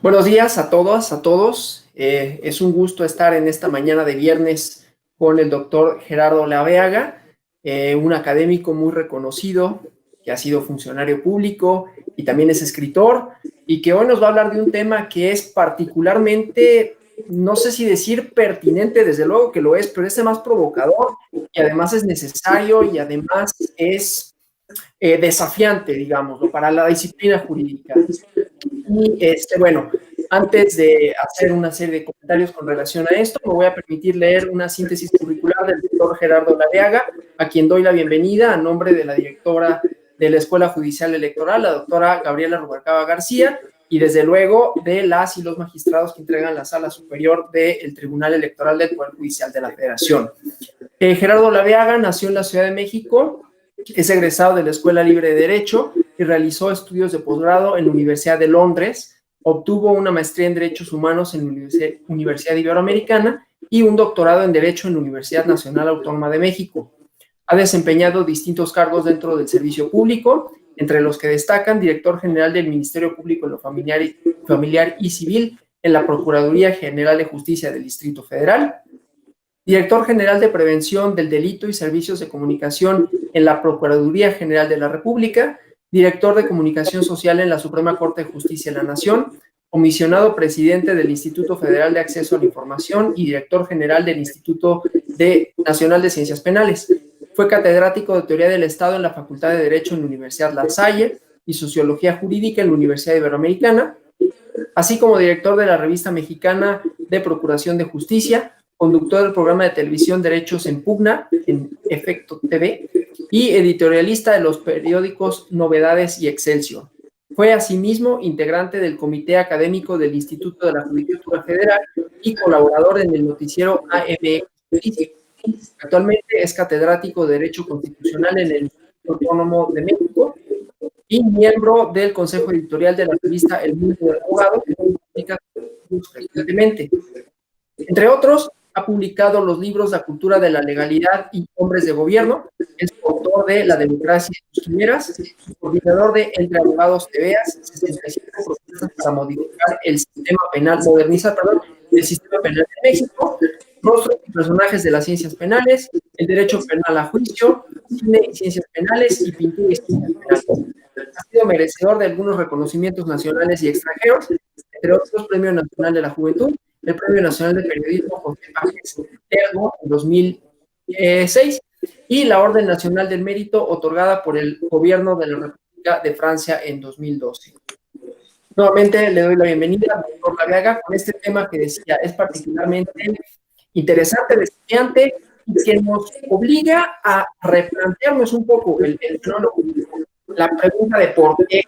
Buenos días a todas, a todos. Es un gusto estar en esta mañana de viernes con el doctor Gerardo Laveaga, un académico muy reconocido que ha sido funcionario público y también es escritor y que hoy nos va a hablar de un tema que es particularmente, no sé si decir pertinente, desde luego que lo es, pero es más provocador y además es necesario y además es desafiante, digámoslo, para la disciplina jurídica. Y bueno, antes de hacer una serie de comentarios con relación a esto, me voy a permitir leer una síntesis curricular del doctor Gerardo Laveaga, a quien doy la bienvenida a nombre de la directora de la Escuela Judicial Electoral, la doctora Gabriela Rubalcaba García, y desde luego de las y los magistrados que integran la Sala Superior del Tribunal Electoral del Poder Judicial de la Federación. Gerardo Laveaga nació en la Ciudad de México, es egresado de la Escuela Libre de Derecho y realizó estudios de posgrado en la Universidad de Londres, obtuvo una maestría en Derechos Humanos en la Universidad Iberoamericana y un doctorado en Derecho en la Universidad Nacional Autónoma de México. Ha desempeñado distintos cargos dentro del servicio público, entre los que destacan director general del Ministerio Público en lo familiar y civil en la Procuraduría General de Justicia del Distrito Federal, director general de Prevención del Delito y Servicios de Comunicación en la Procuraduría General de la República, director de Comunicación Social en la Suprema Corte de Justicia de la Nación, comisionado presidente del Instituto Federal de Acceso a la Información y director general del Instituto Nacional de Ciencias Penales. Fue catedrático de Teoría del Estado en la Facultad de Derecho en la Universidad La Salle y Sociología Jurídica en la Universidad Iberoamericana, así como director de la Revista Mexicana de Procuración de Justicia, conductor del programa de televisión Derechos en Pugna, en Efecto TV, y editorialista de los periódicos Novedades y Excelsior. Fue asimismo integrante del Comité Académico del Instituto de la Judicatura Federal y colaborador en el noticiero AMX Justicia. Actualmente es catedrático de Derecho Constitucional en el Instituto Autónomo de México y miembro del Consejo Editorial de la revista El Mundo del Abogado, que publica recientemente. Entre otros, ha publicado los libros La cultura de la legalidad y Hombres de Gobierno, es autor de La democracia y sus quimeras, coordinador de Entre Abogados Te Veas, 65 propuestas para modificar el sistema penal, modernizar, perdón, el sistema penal de México, rostros y personajes de las ciencias penales, el derecho penal a juicio, cine y ciencias penales y pintura y ciencias penales. Ha sido merecedor de algunos reconocimientos nacionales y extranjeros, entre otros Premio Nacional de la Juventud, el Premio Nacional de Periodismo José Páez Tergo en 2006 y la Orden Nacional del Mérito otorgada por el Gobierno de la República de Francia en 2012. Nuevamente le doy la bienvenida al doctor Laveaga con este tema que decía es particularmente interesante, desafiante y que nos obliga a replantearnos un poco el fenómeno, la pregunta de por qué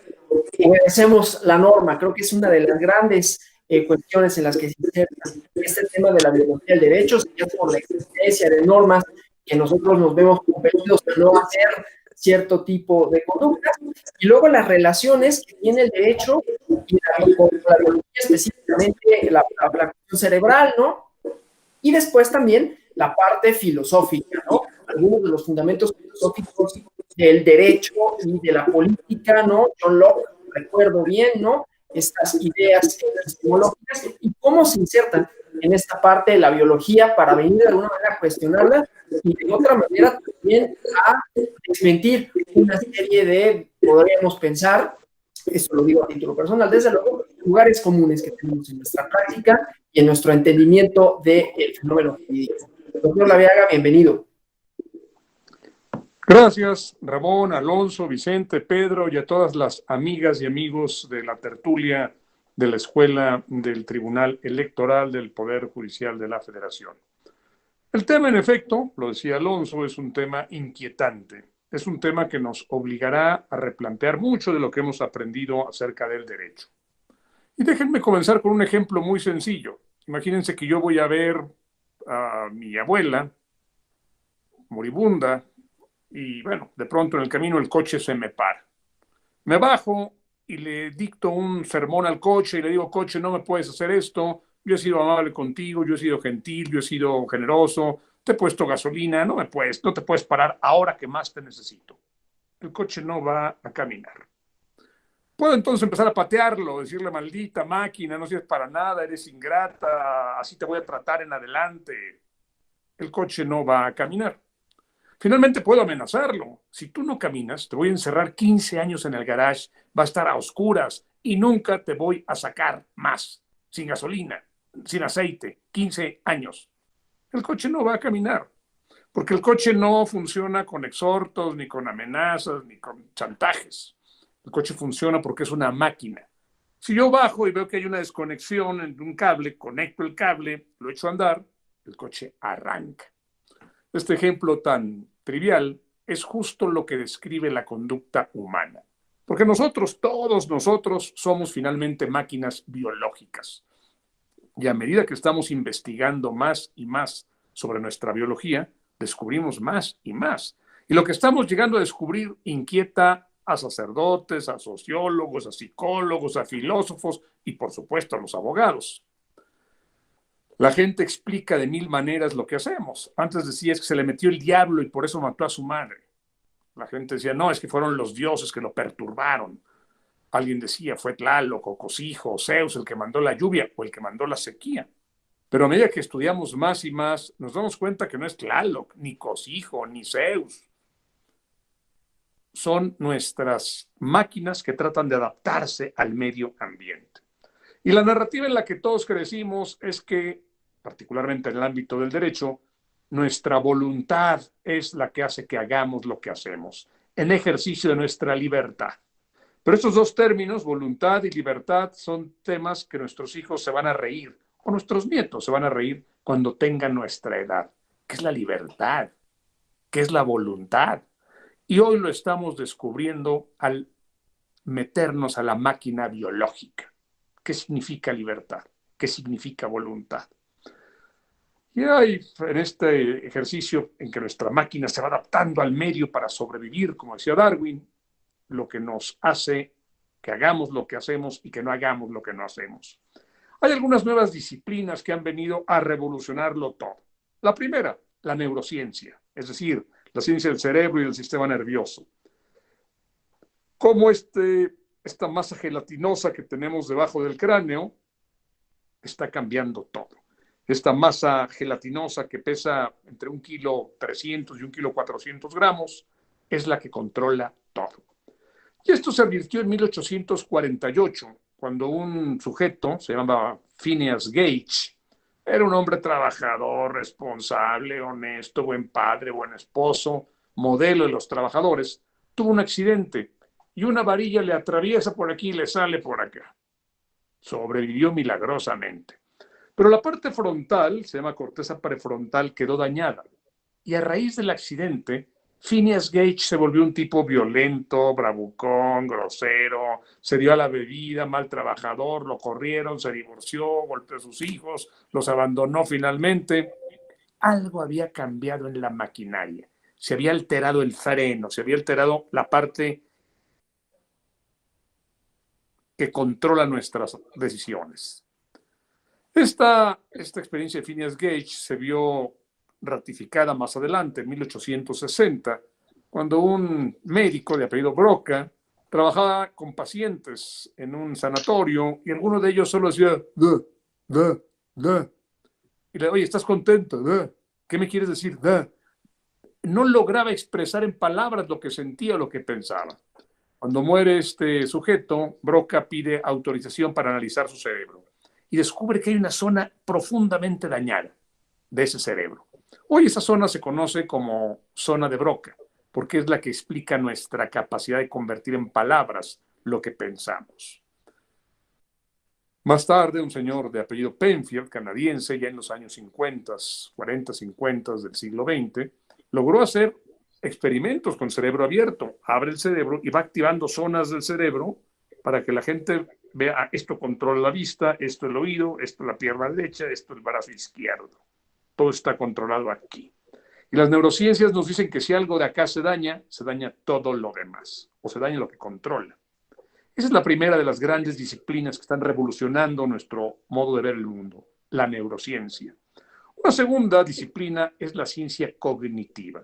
obedecemos la norma. Creo que es una de las grandes cuestiones en las que se inserta este tema de la biología del derecho, ya por la existencia de normas que nosotros nos vemos compelidos a no hacer cierto tipo de conductas, y luego las relaciones que tiene el derecho y la biología, específicamente la cuestión cerebral, ¿no? Y después también la parte filosófica, ¿no? Algunos de los fundamentos filosóficos del derecho y de la política, ¿no? John Locke, recuerdo bien, ¿no? Estas ideas epistemológicas y cómo se insertan en esta parte de la biología para venir de alguna manera a cuestionarla y de otra manera también a desmentir una serie de, podríamos pensar, esto lo digo a título personal, desde luego, lugares comunes que tenemos en nuestra práctica y en nuestro entendimiento del fenómeno jurídico. Doctor Laveaga, bienvenido. Gracias, Ramón, Alonso, Vicente, Pedro y a todas las amigas y amigos de la tertulia de la Escuela del Tribunal Electoral del Poder Judicial de la Federación. El tema, en efecto, lo decía Alonso, es un tema inquietante. Es un tema que nos obligará a replantear mucho de lo que hemos aprendido acerca del derecho. Y déjenme comenzar con un ejemplo muy sencillo. Imagínense que yo voy a ver a mi abuela moribunda, y bueno, de pronto en el camino el coche se me para. Me bajo y le dicto un sermón al coche y le digo, coche, no me puedes hacer esto, yo he sido amable contigo, yo he sido gentil, yo he sido generoso, te he puesto gasolina, no te puedes parar ahora que más te necesito. El coche no va a caminar. Puedo entonces empezar a patearlo, decirle maldita máquina, no sirves para nada, eres ingrata, así te voy a tratar en adelante. El coche no va a caminar. Finalmente puedo amenazarlo. Si tú no caminas, te voy a encerrar 15 años en el garage, va a estar a oscuras y nunca te voy a sacar más, sin gasolina, sin aceite, 15 años. El coche no va a caminar, porque el coche no funciona con exhortos, ni con amenazas, ni con chantajes. El coche funciona porque es una máquina. Si yo bajo y veo que hay una desconexión en un cable, conecto el cable, lo echo a andar, el coche arranca. Este ejemplo tan trivial es justo lo que describe la conducta humana. Porque nosotros, todos nosotros, somos finalmente máquinas biológicas. Y a medida que estamos investigando más y más sobre nuestra biología, descubrimos más y más. Y lo que estamos llegando a descubrir inquieta a sacerdotes, a sociólogos, a psicólogos, a filósofos y, por supuesto, a los abogados. La gente explica de mil maneras lo que hacemos. Antes decía es que se le metió el diablo y por eso mató a su madre. La gente decía, no, es que fueron los dioses que lo perturbaron. Alguien decía, fue Tlaloc o Cosijo o Zeus el que mandó la lluvia o el que mandó la sequía. Pero a medida que estudiamos más y más, nos damos cuenta que no es Tlaloc, ni Cosijo, ni Zeus. Son nuestras máquinas que tratan de adaptarse al medio ambiente. Y la narrativa en la que todos crecimos es que, particularmente en el ámbito del derecho, nuestra voluntad es la que hace que hagamos lo que hacemos, en ejercicio de nuestra libertad. Pero estos dos términos, voluntad y libertad, son temas que nuestros hijos se van a reír, o nuestros nietos se van a reír cuando tengan nuestra edad. ¿Qué es la libertad? ¿Qué es la voluntad? Y hoy lo estamos descubriendo al meternos a la máquina biológica. ¿Qué significa libertad? ¿Qué significa voluntad? Y hay en este ejercicio en que nuestra máquina se va adaptando al medio para sobrevivir, como decía Darwin, lo que nos hace que hagamos lo que hacemos y que no hagamos lo que no hacemos. Hay algunas nuevas disciplinas que han venido a revolucionarlo todo. La primera, la neurociencia, es decir, la ciencia del cerebro y del sistema nervioso. Cómo esta masa gelatinosa que tenemos debajo del cráneo está cambiando todo. Esta masa gelatinosa que pesa entre 1,3 kg y 1,4 kg es la que controla todo. Y esto se advirtió en 1848, cuando un sujeto, se llamaba Phineas Gage, era un hombre trabajador, responsable, honesto, buen padre, buen esposo, modelo de los trabajadores, tuvo un accidente y una varilla le atraviesa por aquí y le sale por acá. Sobrevivió milagrosamente. Pero la parte frontal, se llama corteza prefrontal, quedó dañada. Y a raíz del accidente, Phineas Gage se volvió un tipo violento, bravucón, grosero, se dio a la bebida, mal trabajador, lo corrieron, se divorció, golpeó a sus hijos, los abandonó finalmente. Algo había cambiado en la maquinaria. Se había alterado el freno, se había alterado la parte que controla nuestras decisiones. Esta experiencia de Phineas Gage se vio ratificada más adelante, en 1860, cuando un médico de apellido Broca trabajaba con pacientes en un sanatorio y alguno de ellos solo decía, da. Y le, oye, ¿estás contento? Da. ¿Qué me quieres decir? Da. No lograba expresar en palabras lo que sentía o lo que pensaba. Cuando muere este sujeto, Broca pide autorización para analizar su cerebro y descubre que hay una zona profundamente dañada de ese cerebro. Hoy esa zona se conoce como zona de Broca, porque es la que explica nuestra capacidad de convertir en palabras lo que pensamos. Más tarde, un señor de apellido Penfield, canadiense, ya en los años 50, 40, 50 del siglo XX, logró hacer experimentos con cerebro abierto. Abre el cerebro y va activando zonas del cerebro para que la gente vea, esto controla la vista, esto el oído, esto la pierna derecha, esto el brazo izquierdo. Todo está controlado aquí. Y las neurociencias nos dicen que si algo de acá se daña todo lo demás, o se daña lo que controla. Esa es la primera de las grandes disciplinas que están revolucionando nuestro modo de ver el mundo, la neurociencia. Una segunda disciplina es la ciencia cognitiva.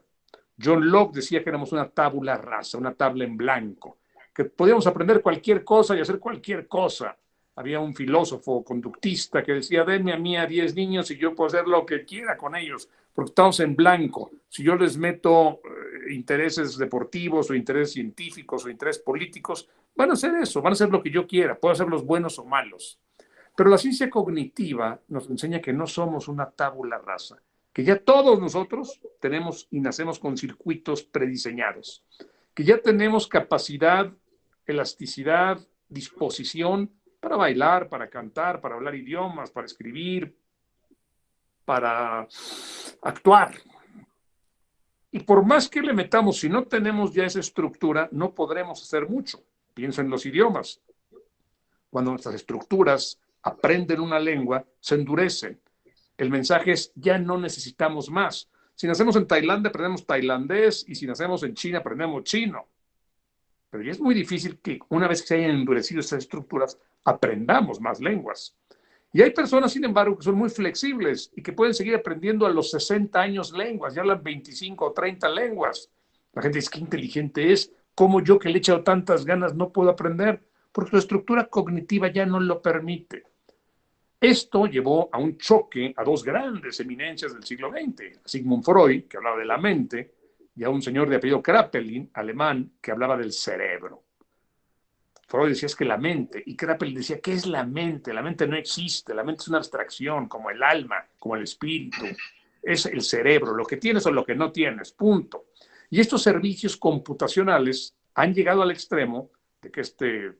John Locke decía que éramos una tabula rasa, una tabla en blanco, que podíamos aprender cualquier cosa y hacer cualquier cosa. Había un filósofo conductista que decía, denme a mí a 10 niños y yo puedo hacer lo que quiera con ellos, porque estamos en blanco. Si yo les meto intereses deportivos o intereses científicos o intereses políticos, van a hacer eso, van a hacer lo que yo quiera, puedo hacerlos buenos o malos. Pero la ciencia cognitiva nos enseña que no somos una tabula rasa, que ya todos nosotros tenemos y nacemos con circuitos prediseñados, que ya tenemos capacidad, elasticidad, disposición para bailar, para cantar, para hablar idiomas, para escribir, para actuar. Y por más que le metamos, si no tenemos ya esa estructura, no podremos hacer mucho. Piensa en los idiomas. Cuando nuestras estructuras aprenden una lengua, se endurecen. El mensaje es, ya no necesitamos más. Si nacemos en Tailandia, aprendemos tailandés, y si nacemos en China, aprendemos chino. Pero ya es muy difícil que una vez que se hayan endurecido estas estructuras, aprendamos más lenguas. Y hay personas, sin embargo, que son muy flexibles y que pueden seguir aprendiendo a los 60 años lenguas, ya hablan 25 o 30 lenguas. La gente dice, qué inteligente es, ¿cómo yo que le he echado tantas ganas no puedo aprender? Porque su estructura cognitiva ya no lo permite. Esto llevó a un choque a dos grandes eminencias del siglo XX, a Sigmund Freud, que hablaba de la mente, y a un señor de apellido Kraepelin, alemán, que hablaba del cerebro. Freud decía es que la mente, y Kraepelin decía, ¿qué es la mente? La mente no existe, la mente es una abstracción, como el alma, como el espíritu, es el cerebro, lo que tienes o lo que no tienes, punto. Y estos servicios computacionales han llegado al extremo de que este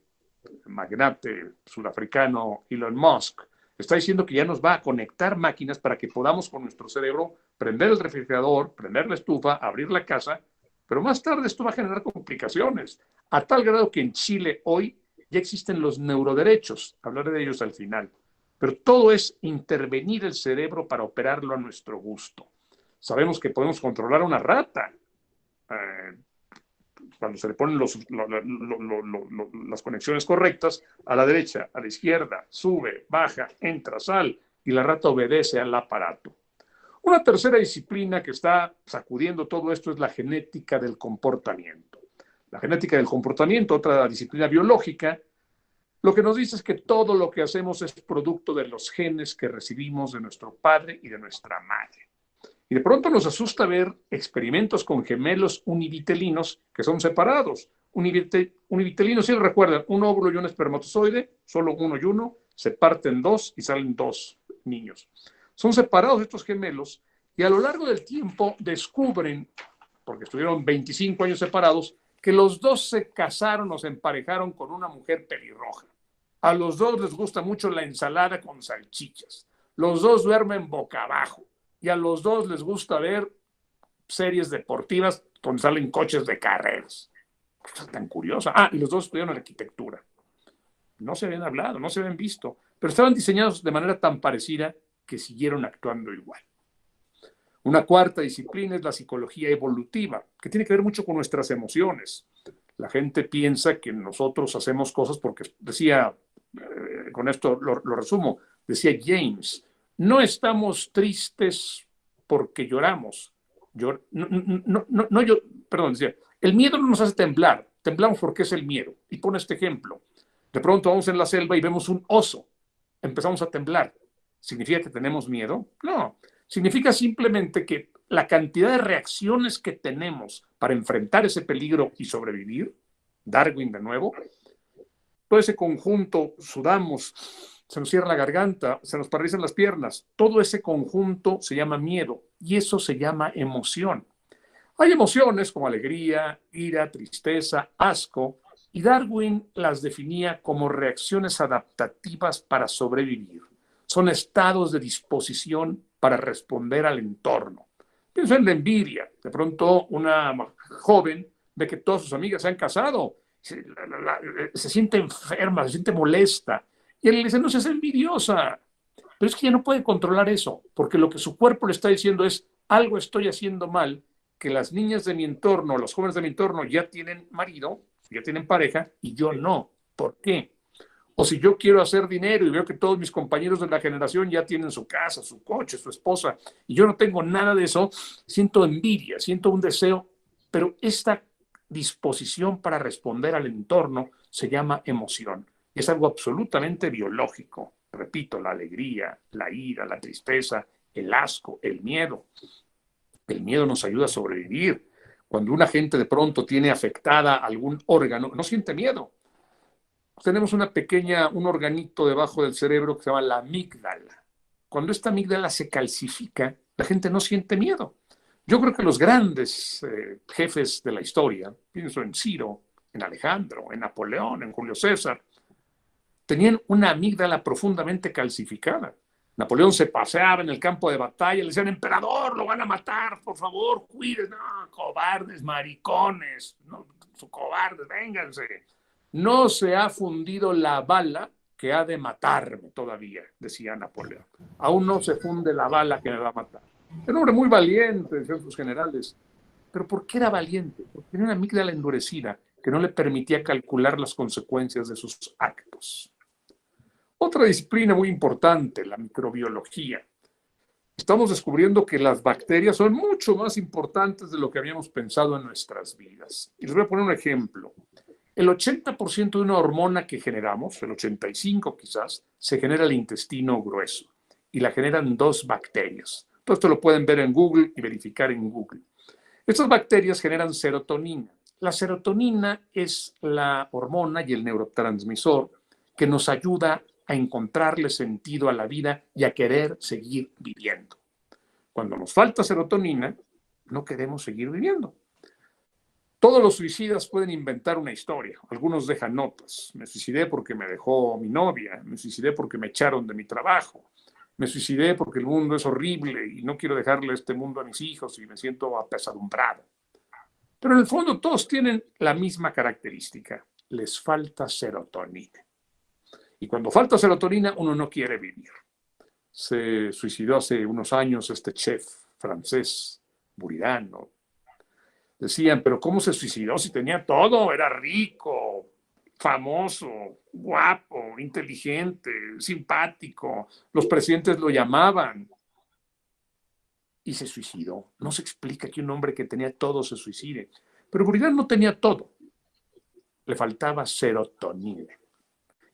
magnate sudafricano Elon Musk está diciendo que ya nos va a conectar máquinas para que podamos con nuestro cerebro prender el refrigerador, prender la estufa, abrir la casa, pero más tarde esto va a generar complicaciones, a tal grado que en Chile hoy ya existen los neuroderechos, hablaré de ellos al final, pero todo es intervenir el cerebro para operarlo a nuestro gusto. Sabemos que podemos controlar a una rata, cuando se le ponen las conexiones correctas, a la derecha, a la izquierda, sube, baja, entra, sal, y la rata obedece al aparato. Una tercera disciplina que está sacudiendo todo esto es la genética del comportamiento. La genética del comportamiento, otra disciplina biológica, lo que nos dice es que todo lo que hacemos es producto de los genes que recibimos de nuestro padre y de nuestra madre. Y de pronto nos asusta ver experimentos con gemelos univitelinos que son separados. Univitelinos, si recuerdan, un óvulo y un espermatozoide, solo uno y uno, se parten dos y salen dos niños. Son separados estos gemelos y a lo largo del tiempo descubren, porque estuvieron 25 años separados, que los dos se casaron o se emparejaron con una mujer pelirroja. A los dos les gusta mucho la ensalada con salchichas. Los dos duermen boca abajo. Y a los dos les gusta ver series deportivas donde salen coches de carreras. Cosa tan curiosa. Y los dos estudiaron arquitectura. No se habían hablado, no se habían visto, pero estaban diseñados de manera tan parecida que siguieron actuando igual. Una cuarta disciplina es la psicología evolutiva, que tiene que ver mucho con nuestras emociones. La gente piensa que nosotros hacemos cosas porque, decía, con esto lo resumo, decía James, no estamos tristes porque lloramos. Decía, el miedo no nos hace temblar, temblamos porque es el miedo. Y pone este ejemplo. De pronto vamos en la selva y vemos un oso. Empezamos a temblar. ¿Significa que tenemos miedo? No. Significa simplemente que la cantidad de reacciones que tenemos para enfrentar ese peligro y sobrevivir, Darwin de nuevo, todo ese conjunto, sudamos, se nos cierra la garganta, se nos paralizan las piernas, todo ese conjunto se llama miedo y eso se llama emoción. Hay emociones como alegría, ira, tristeza, asco, y Darwin las definía como reacciones adaptativas para sobrevivir. Son estados de disposición para responder al entorno. Pienso en la envidia. De pronto una joven ve que todas sus amigas se han casado, se siente enferma, se siente molesta. Y él le dice, no seas envidiosa. Pero es que ella no puede controlar eso, porque lo que su cuerpo le está diciendo es, algo estoy haciendo mal, que las niñas de mi entorno, los jóvenes de mi entorno ya tienen marido, ya tienen pareja, y yo no. ¿Por qué? O si yo quiero hacer dinero y veo que todos mis compañeros de la generación ya tienen su casa, su coche, su esposa, y yo no tengo nada de eso, siento envidia, siento un deseo, pero esta disposición para responder al entorno se llama emoción. Y es algo absolutamente biológico. Repito, la alegría, la ira, la tristeza, el asco, el miedo. El miedo nos ayuda a sobrevivir. Cuando una gente de pronto tiene afectada algún órgano, no siente miedo. Tenemos un organito debajo del cerebro que se llama la amígdala. Cuando esta amígdala se calcifica, la gente no siente miedo. Yo creo que los grandes jefes de la historia, pienso en Ciro, en Alejandro, en Napoleón, en Julio César, tenían una amígdala profundamente calcificada. Napoleón se paseaba en el campo de batalla, le decían, emperador, lo van a matar, por favor, cuiden. No, cobardes, maricones, no, cobardes, vénganse. No se ha fundido la bala que ha de matarme todavía, decía Napoleón. Aún no se funde la bala que me va a matar. Era un hombre muy valiente, decían sus generales. ¿Pero por qué era valiente? Porque tenía una amígdala endurecida que no le permitía calcular las consecuencias de sus actos. Otra disciplina muy importante, la microbiología. Estamos descubriendo que las bacterias son mucho más importantes de lo que habíamos pensado en nuestras vidas. Y les voy a poner un ejemplo. El 80% de una hormona que generamos, el 85% quizás, se genera el intestino grueso y la generan 2 bacterias. Todo esto lo pueden ver en Google y verificar en Google. Estas bacterias generan serotonina. La serotonina es la hormona y el neurotransmisor que nos ayuda a encontrarle sentido a la vida y a querer seguir viviendo. Cuando nos falta serotonina, no queremos seguir viviendo. Todos los suicidas pueden inventar una historia. Algunos dejan notas. Me suicidé porque me dejó mi novia. Me suicidé porque me echaron de mi trabajo. Me suicidé porque el mundo es horrible y no quiero dejarle este mundo a mis hijos y me siento apesadumbrado. Pero en el fondo todos tienen la misma característica. Les falta serotonina. Y cuando falta serotonina, uno no quiere vivir. Se suicidó hace unos años este chef francés, Buridano. Decían, pero ¿cómo se suicidó si tenía todo? Era rico, famoso, guapo, inteligente, simpático. Los presidentes lo llamaban. Y se suicidó. No se explica que un hombre que tenía todo se suicide. Pero Buridano no tenía todo. Le faltaba serotonina.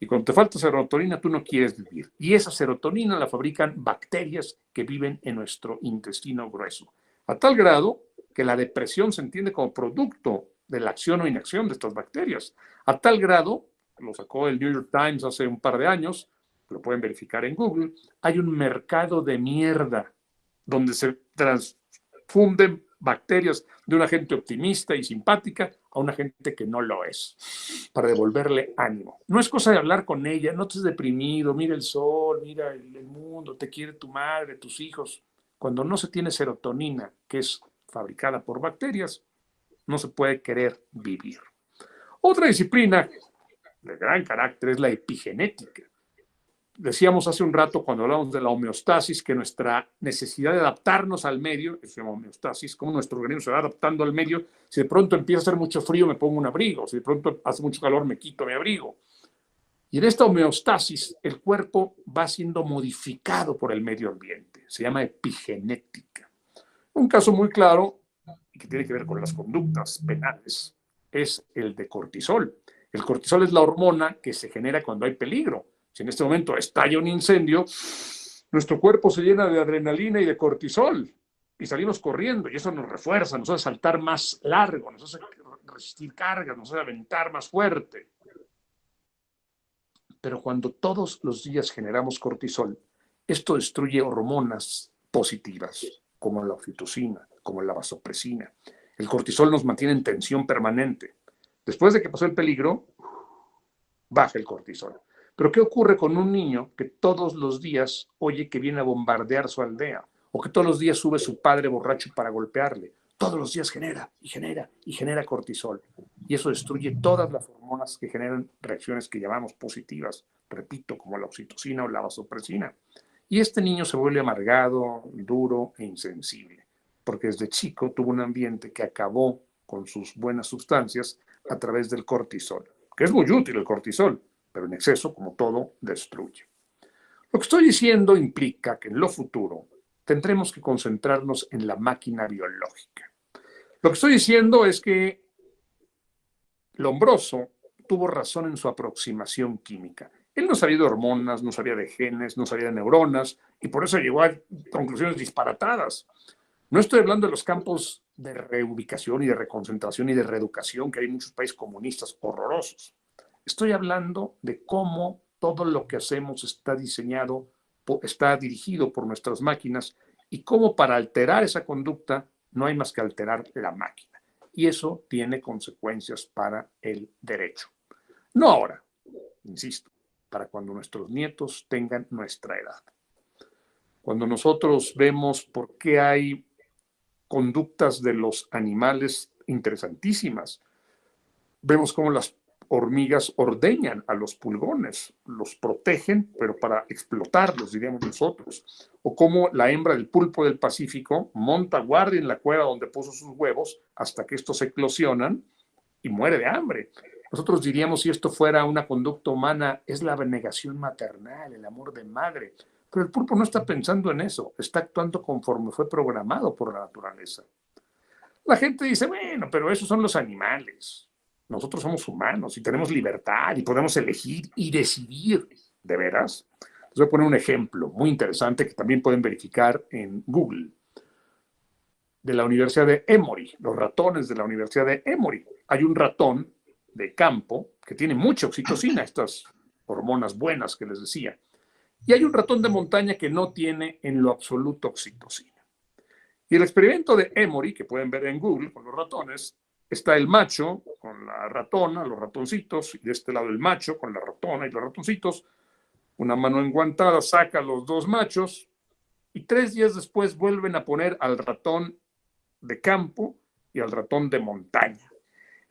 Y cuando te falta serotonina, tú no quieres vivir. Y esa serotonina la fabrican bacterias que viven en nuestro intestino grueso. A tal grado que la depresión se entiende como producto de la acción o inacción de estas bacterias. A tal grado, lo sacó el New York Times hace un par de años, lo pueden verificar en Google, hay un mercado de mierda donde se transfunden bacterias de una gente optimista y simpática a una gente que no lo es, para devolverle ánimo. No es cosa de hablar con ella, no estés deprimido, mira el sol, mira el mundo, te quiere tu madre, tus hijos. Cuando no se tiene serotonina, que es fabricada por bacterias, no se puede querer vivir. Otra disciplina de gran carácter es la epigenética. Decíamos hace un rato cuando hablamos de la homeostasis que nuestra necesidad de adaptarnos al medio, que se llama homeostasis, como nuestro organismo se va adaptando al medio, si de pronto empieza a hacer mucho frío me pongo un abrigo, si de pronto hace mucho calor me quito mi abrigo. Y en esta homeostasis el cuerpo va siendo modificado por el medio ambiente, se llama epigenética. Un caso muy claro y que tiene que ver con las conductas penales es el de cortisol. El cortisol es la hormona que se genera cuando hay peligro. Si en este momento estalla un incendio, nuestro cuerpo se llena de adrenalina y de cortisol y salimos corriendo y eso nos refuerza, nos hace saltar más largo, nos hace resistir cargas, nos hace aventar más fuerte. Pero cuando todos los días generamos cortisol, esto destruye hormonas positivas como la oxitocina, como la vasopresina. El cortisol nos mantiene en tensión permanente. Después de que pasó el peligro, baja el cortisol. Pero ¿qué ocurre con un niño que todos los días oye que viene a bombardear su aldea? O que todos los días sube su padre borracho para golpearle. Todos los días genera y genera y genera cortisol. Y eso destruye todas las hormonas que generan reacciones que llamamos positivas. Repito, como la oxitocina o la vasopresina. Y este niño se vuelve amargado, duro e insensible. Porque desde chico tuvo un ambiente que acabó con sus buenas sustancias a través del cortisol. Que es muy útil el cortisol, pero en exceso, como todo, destruye. Lo que estoy diciendo implica que en lo futuro tendremos que concentrarnos en la máquina biológica. Lo que estoy diciendo es que Lombroso tuvo razón en su aproximación química. Él no sabía de hormonas, no sabía de genes, no sabía de neuronas, y por eso llegó a conclusiones disparatadas. No estoy hablando de los campos de reubicación y de reconcentración y de reeducación que hay en muchos países comunistas horrorosos. Estoy hablando de cómo todo lo que hacemos está diseñado, está dirigido por nuestras máquinas y cómo para alterar esa conducta no hay más que alterar la máquina. Y eso tiene consecuencias para el derecho. No ahora, insisto, para cuando nuestros nietos tengan nuestra edad. Cuando nosotros vemos por qué hay conductas de los animales interesantísimas, vemos cómo las hormigas ordeñan a los pulgones, los protegen, pero para explotarlos, diríamos nosotros. O cómo la hembra del pulpo del Pacífico monta guardia en la cueva donde puso sus huevos hasta que estos eclosionan y muere de hambre. Nosotros diríamos, si esto fuera una conducta humana, es la abnegación maternal, el amor de madre. Pero el pulpo no está pensando en eso, está actuando conforme fue programado por la naturaleza. La gente dice, bueno, pero esos son los animales. Nosotros somos humanos y tenemos libertad y podemos elegir y decidir, ¿de veras? Les voy a poner un ejemplo muy interesante que también pueden verificar en Google, de la Universidad de Emory, los ratones de la Universidad de Emory. Hay un ratón de campo que tiene mucha oxitocina, estas hormonas buenas que les decía, y hay un ratón de montaña que no tiene en lo absoluto oxitocina. Y el experimento de Emory, que pueden ver en Google con los ratones, está el macho con la ratona, los ratoncitos, y de este lado el macho con la ratona y los ratoncitos. Una mano enguantada saca a los dos machos y 3 días después vuelven a poner al ratón de campo y al ratón de montaña.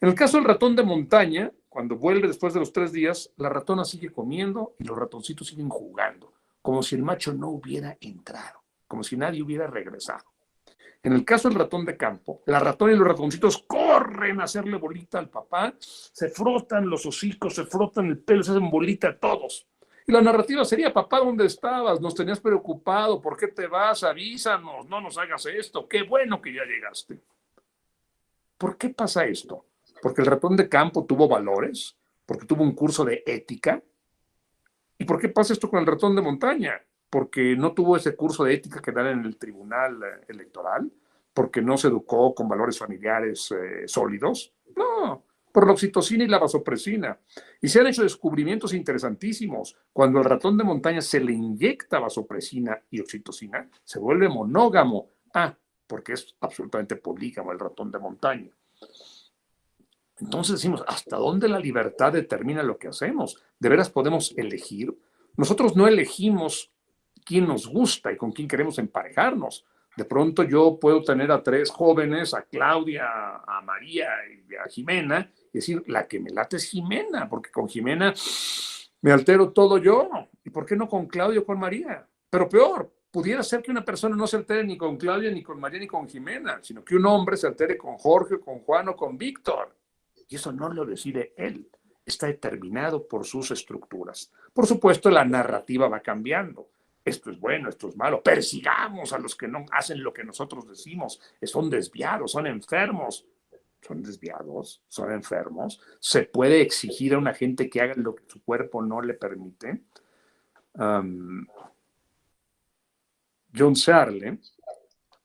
En el caso del ratón de montaña, cuando vuelve después de los 3 días, la ratona sigue comiendo y los ratoncitos siguen jugando, como si el macho no hubiera entrado, como si nadie hubiera regresado. En el caso del ratón de campo, la ratona y los ratoncitos corren a hacerle bolita al papá, se frotan los hocicos, se frotan el pelo, se hacen bolita todos. Y la narrativa sería, papá, ¿dónde estabas? Nos tenías preocupado, ¿por qué te vas? Avísanos, no nos hagas esto, qué bueno que ya llegaste. ¿Por qué pasa esto? Porque el ratón de campo tuvo valores, porque tuvo un curso de ética. ¿Y por qué pasa esto con el ratón de montaña? Porque no tuvo ese curso de ética que dan en el tribunal electoral, porque no se educó con valores familiares sólidos. No, por la oxitocina y la vasopresina. Y se han hecho descubrimientos interesantísimos. Cuando al ratón de montaña se le inyecta vasopresina y oxitocina, se vuelve monógamo. Ah, porque es absolutamente polígamo el ratón de montaña. Entonces decimos, ¿hasta dónde la libertad determina lo que hacemos? ¿De veras podemos elegir? Nosotros no elegimos quién nos gusta y con quién queremos emparejarnos. De pronto yo puedo tener a 3 jóvenes, a Claudia, a María y a Jimena, y decir, la que me late es Jimena, porque con Jimena me altero todo yo. ¿Y por qué no con Claudia o con María? Pero peor, pudiera ser que una persona no se altere ni con Claudia, ni con María, ni con Jimena, sino que un hombre se altere con Jorge, con Juan o con Víctor. Y eso no lo decide él, está determinado por sus estructuras. Por supuesto, la narrativa va cambiando. Esto es bueno, esto es malo. Persigamos a los que no hacen lo que nosotros decimos. Son desviados, son enfermos. Son desviados, son enfermos. Se puede exigir a una gente que haga lo que su cuerpo no le permite. John Searle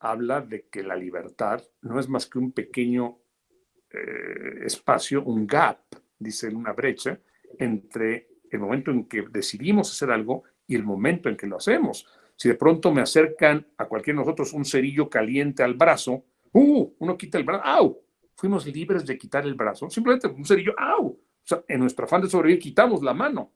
habla de que la libertad no es más que un pequeño espacio, un gap, dice, una brecha entre el momento en que decidimos hacer algo y el momento en que lo hacemos. Si de pronto me acercan a cualquiera de nosotros un cerillo caliente al brazo, uno quita el brazo, ¡au! Fuimos libres de quitar el brazo, simplemente un cerillo, ¡au! O sea, en nuestro afán de sobrevivir quitamos la mano.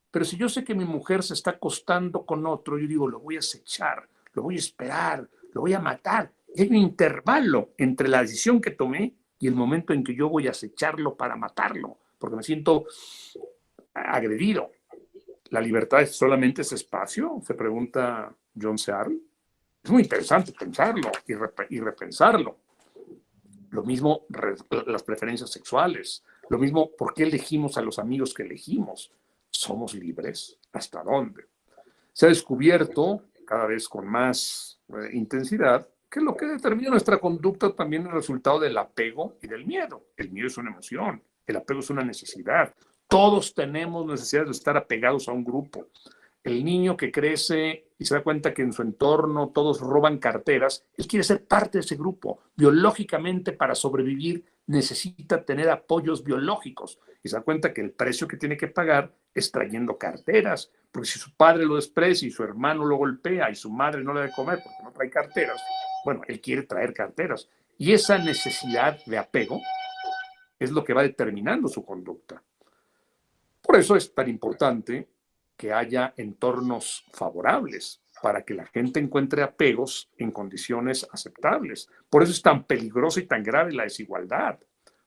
Pero si yo sé que mi mujer se está acostando con otro, yo digo, lo voy a acechar, lo voy a esperar, lo voy a matar. Y hay un intervalo entre la decisión que tomé y el momento en que yo voy a acecharlo para matarlo, porque me siento agredido. ¿La libertad es solamente ese espacio? Se pregunta John Searle. Es muy interesante pensarlo y repensarlo. Lo mismo las preferencias sexuales, lo mismo por qué elegimos a los amigos que elegimos. ¿Somos libres? ¿Hasta dónde? Se ha descubierto cada vez con más intensidad que lo que determina nuestra conducta también es el resultado del apego y del miedo. El miedo es una emoción, El apego es una necesidad. Todos tenemos necesidad de estar apegados a un grupo. El niño que crece y se da cuenta que en su entorno todos roban carteras, él quiere ser parte de ese grupo. Biológicamente, para sobrevivir, necesita tener apoyos biológicos. Y se da cuenta que el precio que tiene que pagar es trayendo carteras, porque si su padre lo desprecia y su hermano lo golpea y su madre no le da de comer porque no trae carteras, bueno, él quiere traer carteras. Y esa necesidad de apego es lo que va determinando su conducta. Por eso es tan importante que haya entornos favorables para que la gente encuentre apegos en condiciones aceptables. Por eso es tan peligrosa y tan grave la desigualdad.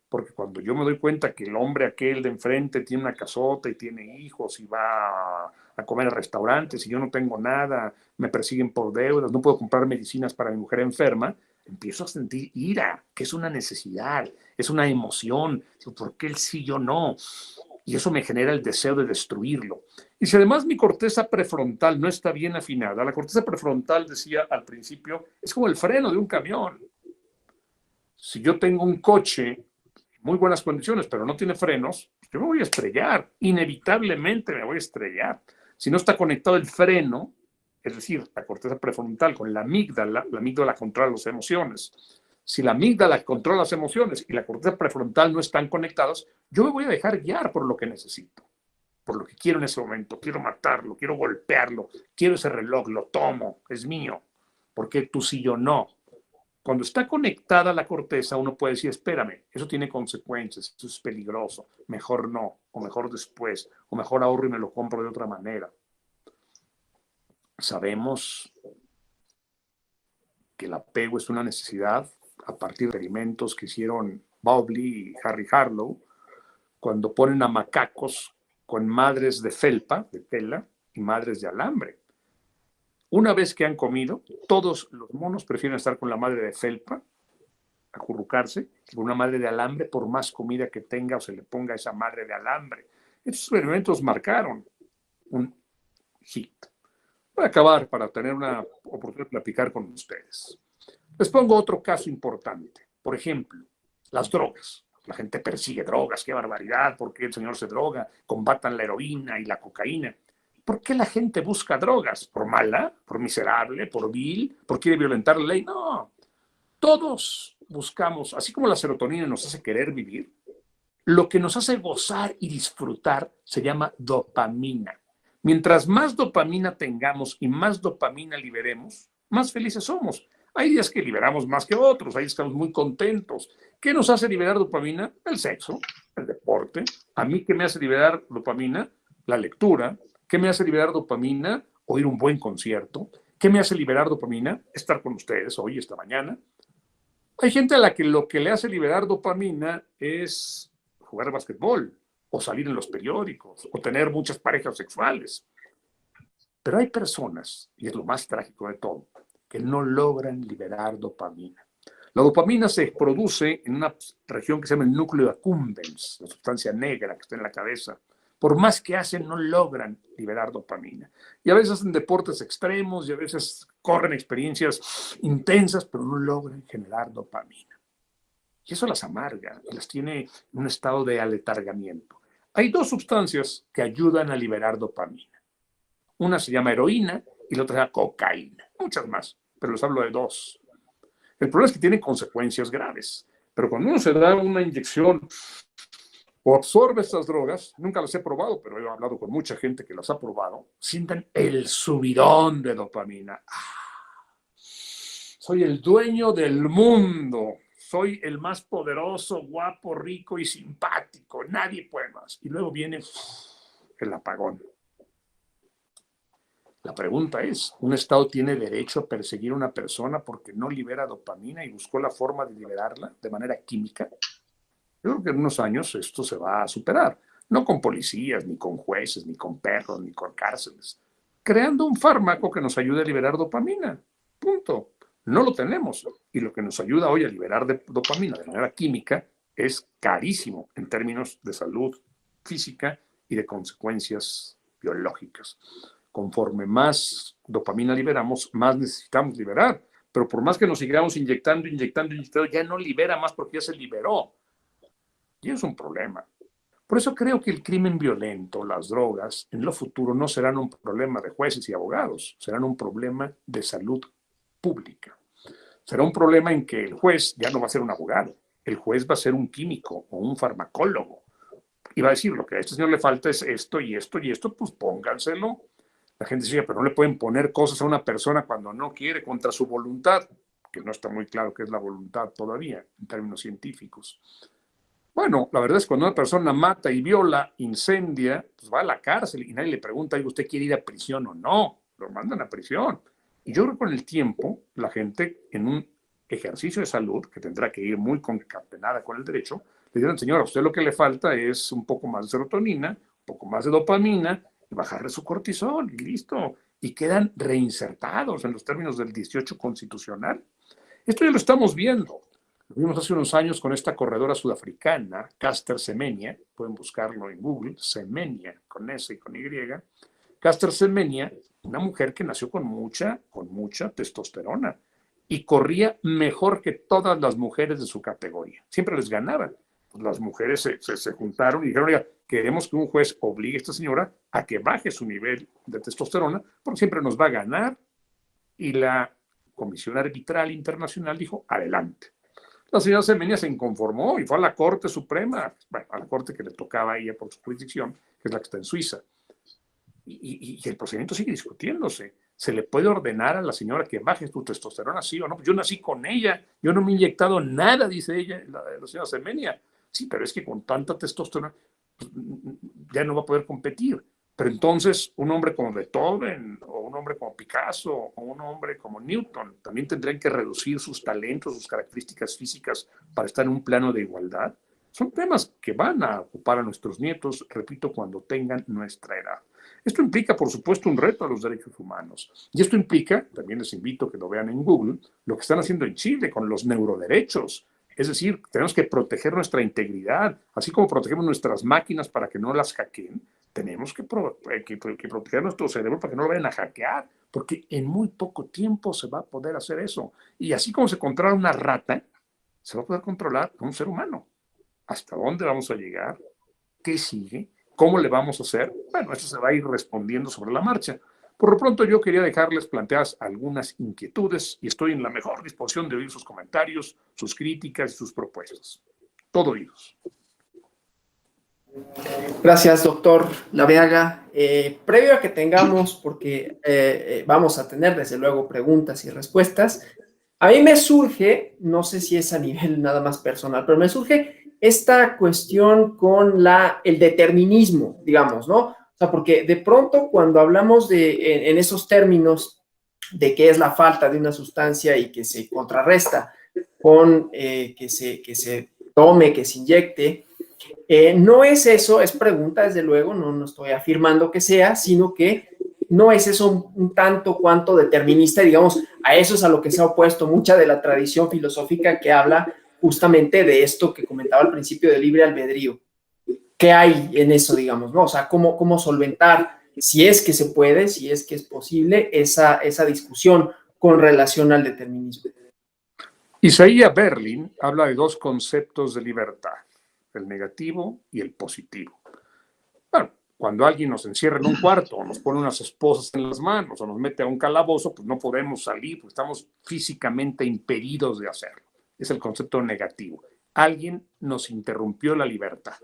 Porque cuando yo me doy cuenta que el hombre aquel de enfrente tiene una casota y tiene hijos y va a comer a restaurantes y yo no tengo nada, me persiguen por deudas, no puedo comprar medicinas para mi mujer enferma, empiezo a sentir ira, que es una necesidad, es una emoción. ¿Por qué él sí, yo no? Y eso me genera el deseo de destruirlo. Y si además mi corteza prefrontal no está bien afinada, la corteza prefrontal, decía al principio, es como el freno de un camión. Si yo tengo un coche en muy buenas condiciones, pero no tiene frenos, yo me voy a estrellar, inevitablemente me voy a estrellar. Si no está conectado el freno, es decir, la corteza prefrontal con la amígdala controla las emociones. Si la amígdala controla las emociones y la corteza prefrontal no están conectadas, yo me voy a dejar guiar por lo que necesito, por lo que quiero en ese momento. Quiero matarlo, quiero golpearlo, quiero ese reloj, lo tomo, es mío. Porque tú sí, yo no. Cuando está conectada la corteza, uno puede decir, espérame, eso tiene consecuencias, eso es peligroso, mejor no, o mejor después, o mejor ahorro y me lo compro de otra manera. Sabemos que el apego es una necesidad a partir de experimentos que hicieron Bowlby y Harry Harlow, cuando ponen a macacos con madres de felpa, de tela, y madres de alambre. Una vez que han comido, todos los monos prefieren estar con la madre de felpa, acurrucarse, que con una madre de alambre, por más comida que tenga o se le ponga a esa madre de alambre. Estos experimentos marcaron un hit. Voy a acabar para tener una oportunidad de platicar con ustedes. Les pongo otro caso importante. Por ejemplo, las drogas. La gente persigue drogas, qué barbaridad, ¿por qué el señor se droga? Combatan la heroína y la cocaína. ¿Por qué la gente busca drogas? ¿Por mala? ¿Por miserable? ¿Por vil? ¿Por quiere violentar la ley? No. Todos buscamos, así como la serotonina nos hace querer vivir, lo que nos hace gozar y disfrutar se llama dopamina. Mientras más dopamina tengamos y más dopamina liberemos, más felices somos. Hay días que liberamos más que otros, hay días que estamos muy contentos. ¿Qué nos hace liberar dopamina? El sexo, el deporte. ¿A mí qué me hace liberar dopamina? La lectura. ¿Qué me hace liberar dopamina? Oír un buen concierto. ¿Qué me hace liberar dopamina? Estar con ustedes hoy, esta mañana. Hay gente a la que lo que le hace liberar dopamina es jugar basquetbol, o salir en los periódicos, o tener muchas parejas sexuales. Pero hay personas, y es lo más trágico de todo, que no logran liberar dopamina. La dopamina se produce en una región que se llama el núcleo accumbens, la sustancia negra que está en la cabeza. Por más que hacen, no logran liberar dopamina. Y a veces hacen deportes extremos y a veces corren experiencias intensas, pero no logran generar dopamina. Y eso las amarga, las tiene en un estado de aletargamiento. Hay dos sustancias que ayudan a liberar dopamina. Una se llama heroína y la otra se llama cocaína. Muchas más, pero les hablo de dos. El problema es que tienen consecuencias graves. Pero cuando uno se da una inyección o absorbe estas drogas, nunca las he probado, pero he hablado con mucha gente que las ha probado, sienten el subidón de dopamina. Soy el dueño del mundo. Soy el más poderoso, guapo, rico y simpático. Nadie puede más. Y luego viene el apagón. La pregunta es, ¿un Estado tiene derecho a perseguir a una persona porque no libera dopamina y buscó la forma de liberarla de manera química? Yo creo que en unos años esto se va a superar. No con policías, ni con jueces, ni con perros, ni con cárceles. Creando un fármaco que nos ayude a liberar dopamina. Punto. No lo tenemos. Y lo que nos ayuda hoy a liberar dopamina de manera química es carísimo en términos de salud física y de consecuencias biológicas. Conforme más dopamina liberamos, más necesitamos liberar. Pero por más que nos sigamos inyectando, ya no libera más porque ya se liberó. Y es un problema. Por eso creo que el crimen violento, las drogas, en lo futuro no serán un problema de jueces y abogados, serán un problema de salud pública. Será un problema en que el juez ya no va a ser un abogado, el juez va a ser un químico o un farmacólogo. Y va a decir, lo que a este señor le falta es esto y esto y esto, pues pónganselo. La gente dice, pero no le pueden poner cosas a una persona cuando no quiere, contra su voluntad, que no está muy claro qué es la voluntad todavía, en términos científicos. Bueno, la verdad es que cuando una persona mata y viola, incendia, pues va a la cárcel y nadie le pregunta, ¿usted quiere ir a prisión o no? Lo mandan a prisión. Y yo creo que con el tiempo, la gente en un ejercicio de salud, que tendrá que ir muy concatenada con el derecho, le dirán, señora, a usted lo que le falta es un poco más de serotonina, un poco más de dopamina, y bajarle su cortisol, y listo. Y quedan reinsertados en los términos del 18 constitucional. Esto ya lo estamos viendo. Lo vimos hace unos años con esta corredora sudafricana, Caster Semenya, pueden buscarlo en Google, Semenya, con S y con Y. Caster Semenya, una mujer que nació con mucha testosterona y corría mejor que todas las mujeres de su categoría. Siempre les ganaba. Pues las mujeres se juntaron y dijeron, oiga, queremos que un juez obligue a esta señora a que baje su nivel de testosterona, porque siempre nos va a ganar. Y la Comisión Arbitral Internacional dijo, adelante. La señora Semenya se inconformó y fue a la Corte Suprema, bueno, a la Corte que le tocaba a ella por su jurisdicción, que es la que está en Suiza. Y el procedimiento sigue discutiéndose. ¿Se le puede ordenar a la señora que baje su testosterona, sí o no? Yo nací con ella, yo no me he inyectado nada, dice ella, la señora Semenya. Sí, pero es que con tanta testosterona pues, ya no va a poder competir. Pero entonces un hombre como Beethoven, o un hombre como Picasso, o un hombre como Newton, también tendrían que reducir sus talentos, sus características físicas para estar en un plano de igualdad. Son temas que van a ocupar a nuestros nietos, repito, cuando tengan nuestra edad. Esto implica, por supuesto, un reto a los derechos humanos. Y esto implica, también les invito a que lo vean en Google, lo que están haciendo en Chile con los neuroderechos. Es decir, tenemos que proteger nuestra integridad, así como protegemos nuestras máquinas para que no las hackeen, tenemos que proteger nuestro cerebro para que no lo vayan a hackear, porque en muy poco tiempo se va a poder hacer eso. Y así como se controla una rata, se va a poder controlar a un ser humano. ¿Hasta dónde vamos a llegar? ¿Qué sigue? ¿Cómo le vamos a hacer? Bueno, eso se va a ir respondiendo sobre la marcha. Por lo pronto yo quería dejarles planteadas algunas inquietudes y estoy en la mejor disposición de oír sus comentarios, sus críticas y sus propuestas. Todo oídos. Gracias, doctor Laveaga. Previo a que tengamos, porque vamos a tener desde luego preguntas y respuestas, a mí me surge, no sé si es a nivel nada más personal, pero me surge esta cuestión con el determinismo, digamos, ¿no? O sea, porque de pronto cuando hablamos en esos términos de qué es la falta de una sustancia y que se contrarresta con que se tome, que se inyecte, no es eso, es pregunta, desde luego, no estoy afirmando que sea, sino que no es eso un tanto cuanto determinista, digamos, a eso es a lo que se ha opuesto mucha de la tradición filosófica que habla justamente de esto que comentaba al principio del libre albedrío. ¿Qué hay en eso, digamos, no? O sea, cómo solventar, si es que se puede, si es que es posible, esa discusión con relación al determinismo. Isaiah Berlin habla de dos conceptos de libertad, el negativo y el positivo. Bueno, cuando alguien nos encierra en un cuarto o nos pone unas esposas en las manos o nos mete a un calabozo, pues no podemos salir porque estamos físicamente impedidos de hacerlo. Es el concepto negativo. Alguien nos interrumpió la libertad.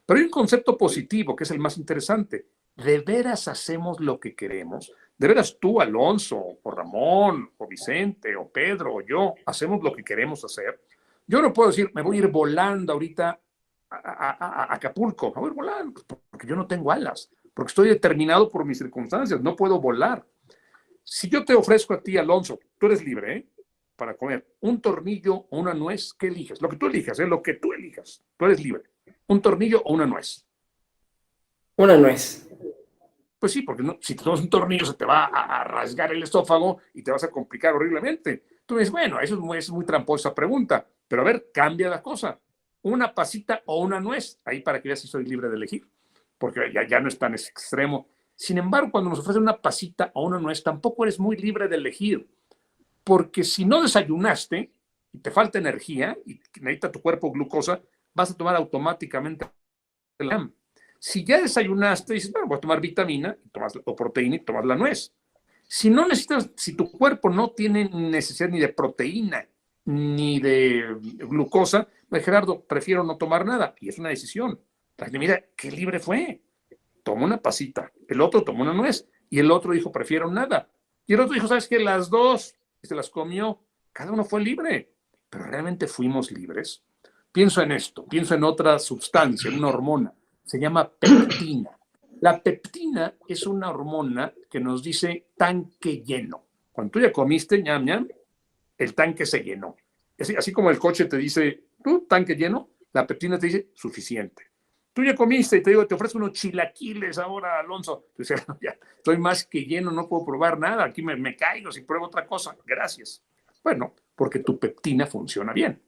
Pero hay un concepto positivo que es el más interesante. ¿De veras hacemos lo que queremos? ¿De veras tú, Alonso, o Ramón, o Vicente, o Pedro, o yo, hacemos lo que queremos hacer? Yo no puedo decir, me voy a ir volando ahorita a Acapulco, me voy a ir volando, porque yo no tengo alas, porque estoy determinado por mis circunstancias, no puedo volar. Si yo te ofrezco a ti, Alonso, tú eres libre, ¿eh? Para comer un tornillo o una nuez, ¿qué eliges? Lo que tú elijas, lo que tú elijas, tú eres libre. ¿Un tornillo o una nuez? Una nuez. Pues sí, porque no, si te tomas un tornillo se te va a rasgar el esófago y te vas a complicar horriblemente. Tú me dices, bueno, eso es muy tramposa pregunta, pero a ver, cambia la cosa. Una pasita o una nuez, ahí para que veas si soy libre de elegir, porque ya no es tan extremo. Sin embargo, cuando nos ofrecen una pasita o una nuez, tampoco eres muy libre de elegir, porque si no desayunaste y te falta energía y necesita tu cuerpo glucosa, vas a tomar automáticamente la NAM. Si ya desayunaste, dices, bueno, voy a tomar vitamina o proteína y tomas la nuez. Si no necesitas, si tu cuerpo no tiene necesidad ni de proteína ni de glucosa, pues Gerardo, prefiero no tomar nada. Y es una decisión. La gente, mira, qué libre fue. Tomó una pasita, el otro tomó una nuez y el otro dijo, prefiero nada. Y el otro dijo, ¿sabes qué? Las dos, y se las comió. Cada uno fue libre. Pero realmente fuimos libres. Pienso en esto, pienso en otra sustancia, una hormona. Se llama peptina. La peptina es una hormona que nos dice tanque lleno. Cuando tú ya comiste, ñam, ñam, el tanque se llenó. Así como el coche te dice, tú, tanque lleno, la peptina te dice, suficiente. Tú ya comiste y te digo, te ofrezco unos chilaquiles ahora, Alonso. Tú dices, ya, estoy más que lleno, no puedo probar nada, aquí me caigo si pruebo otra cosa. Gracias. Bueno, porque tu peptina funciona bien.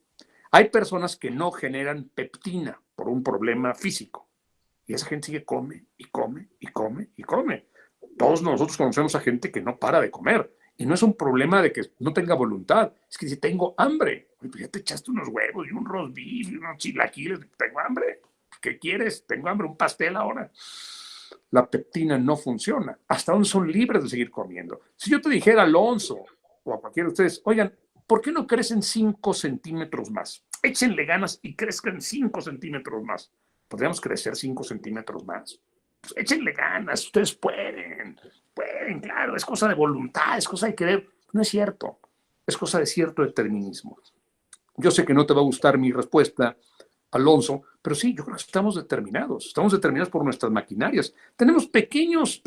Hay personas que no generan peptina por un problema físico. Y esa gente sigue come y come y come y come. Todos nosotros conocemos a gente que no para de comer. Y no es un problema de que no tenga voluntad. Es que si tengo hambre, pues ya te echaste unos huevos y un roast beef y unos chilaquiles. Tengo hambre. ¿Qué quieres? Tengo hambre, un pastel ahora. La peptina no funciona. Hasta aún son libres de seguir comiendo. Si yo te dijera, Alonso, o a cualquiera de ustedes, oigan, ¿por qué no crecen 5 centímetros más? Échenle ganas y crezcan 5 centímetros más. ¿Podríamos crecer 5 centímetros más? Pues échenle ganas, ustedes pueden, claro, es cosa de voluntad, es cosa de querer. No es cierto, es cosa de cierto determinismo. Yo sé que no te va a gustar mi respuesta, Alonso, pero sí, yo creo que estamos determinados por nuestras maquinarias. Tenemos pequeños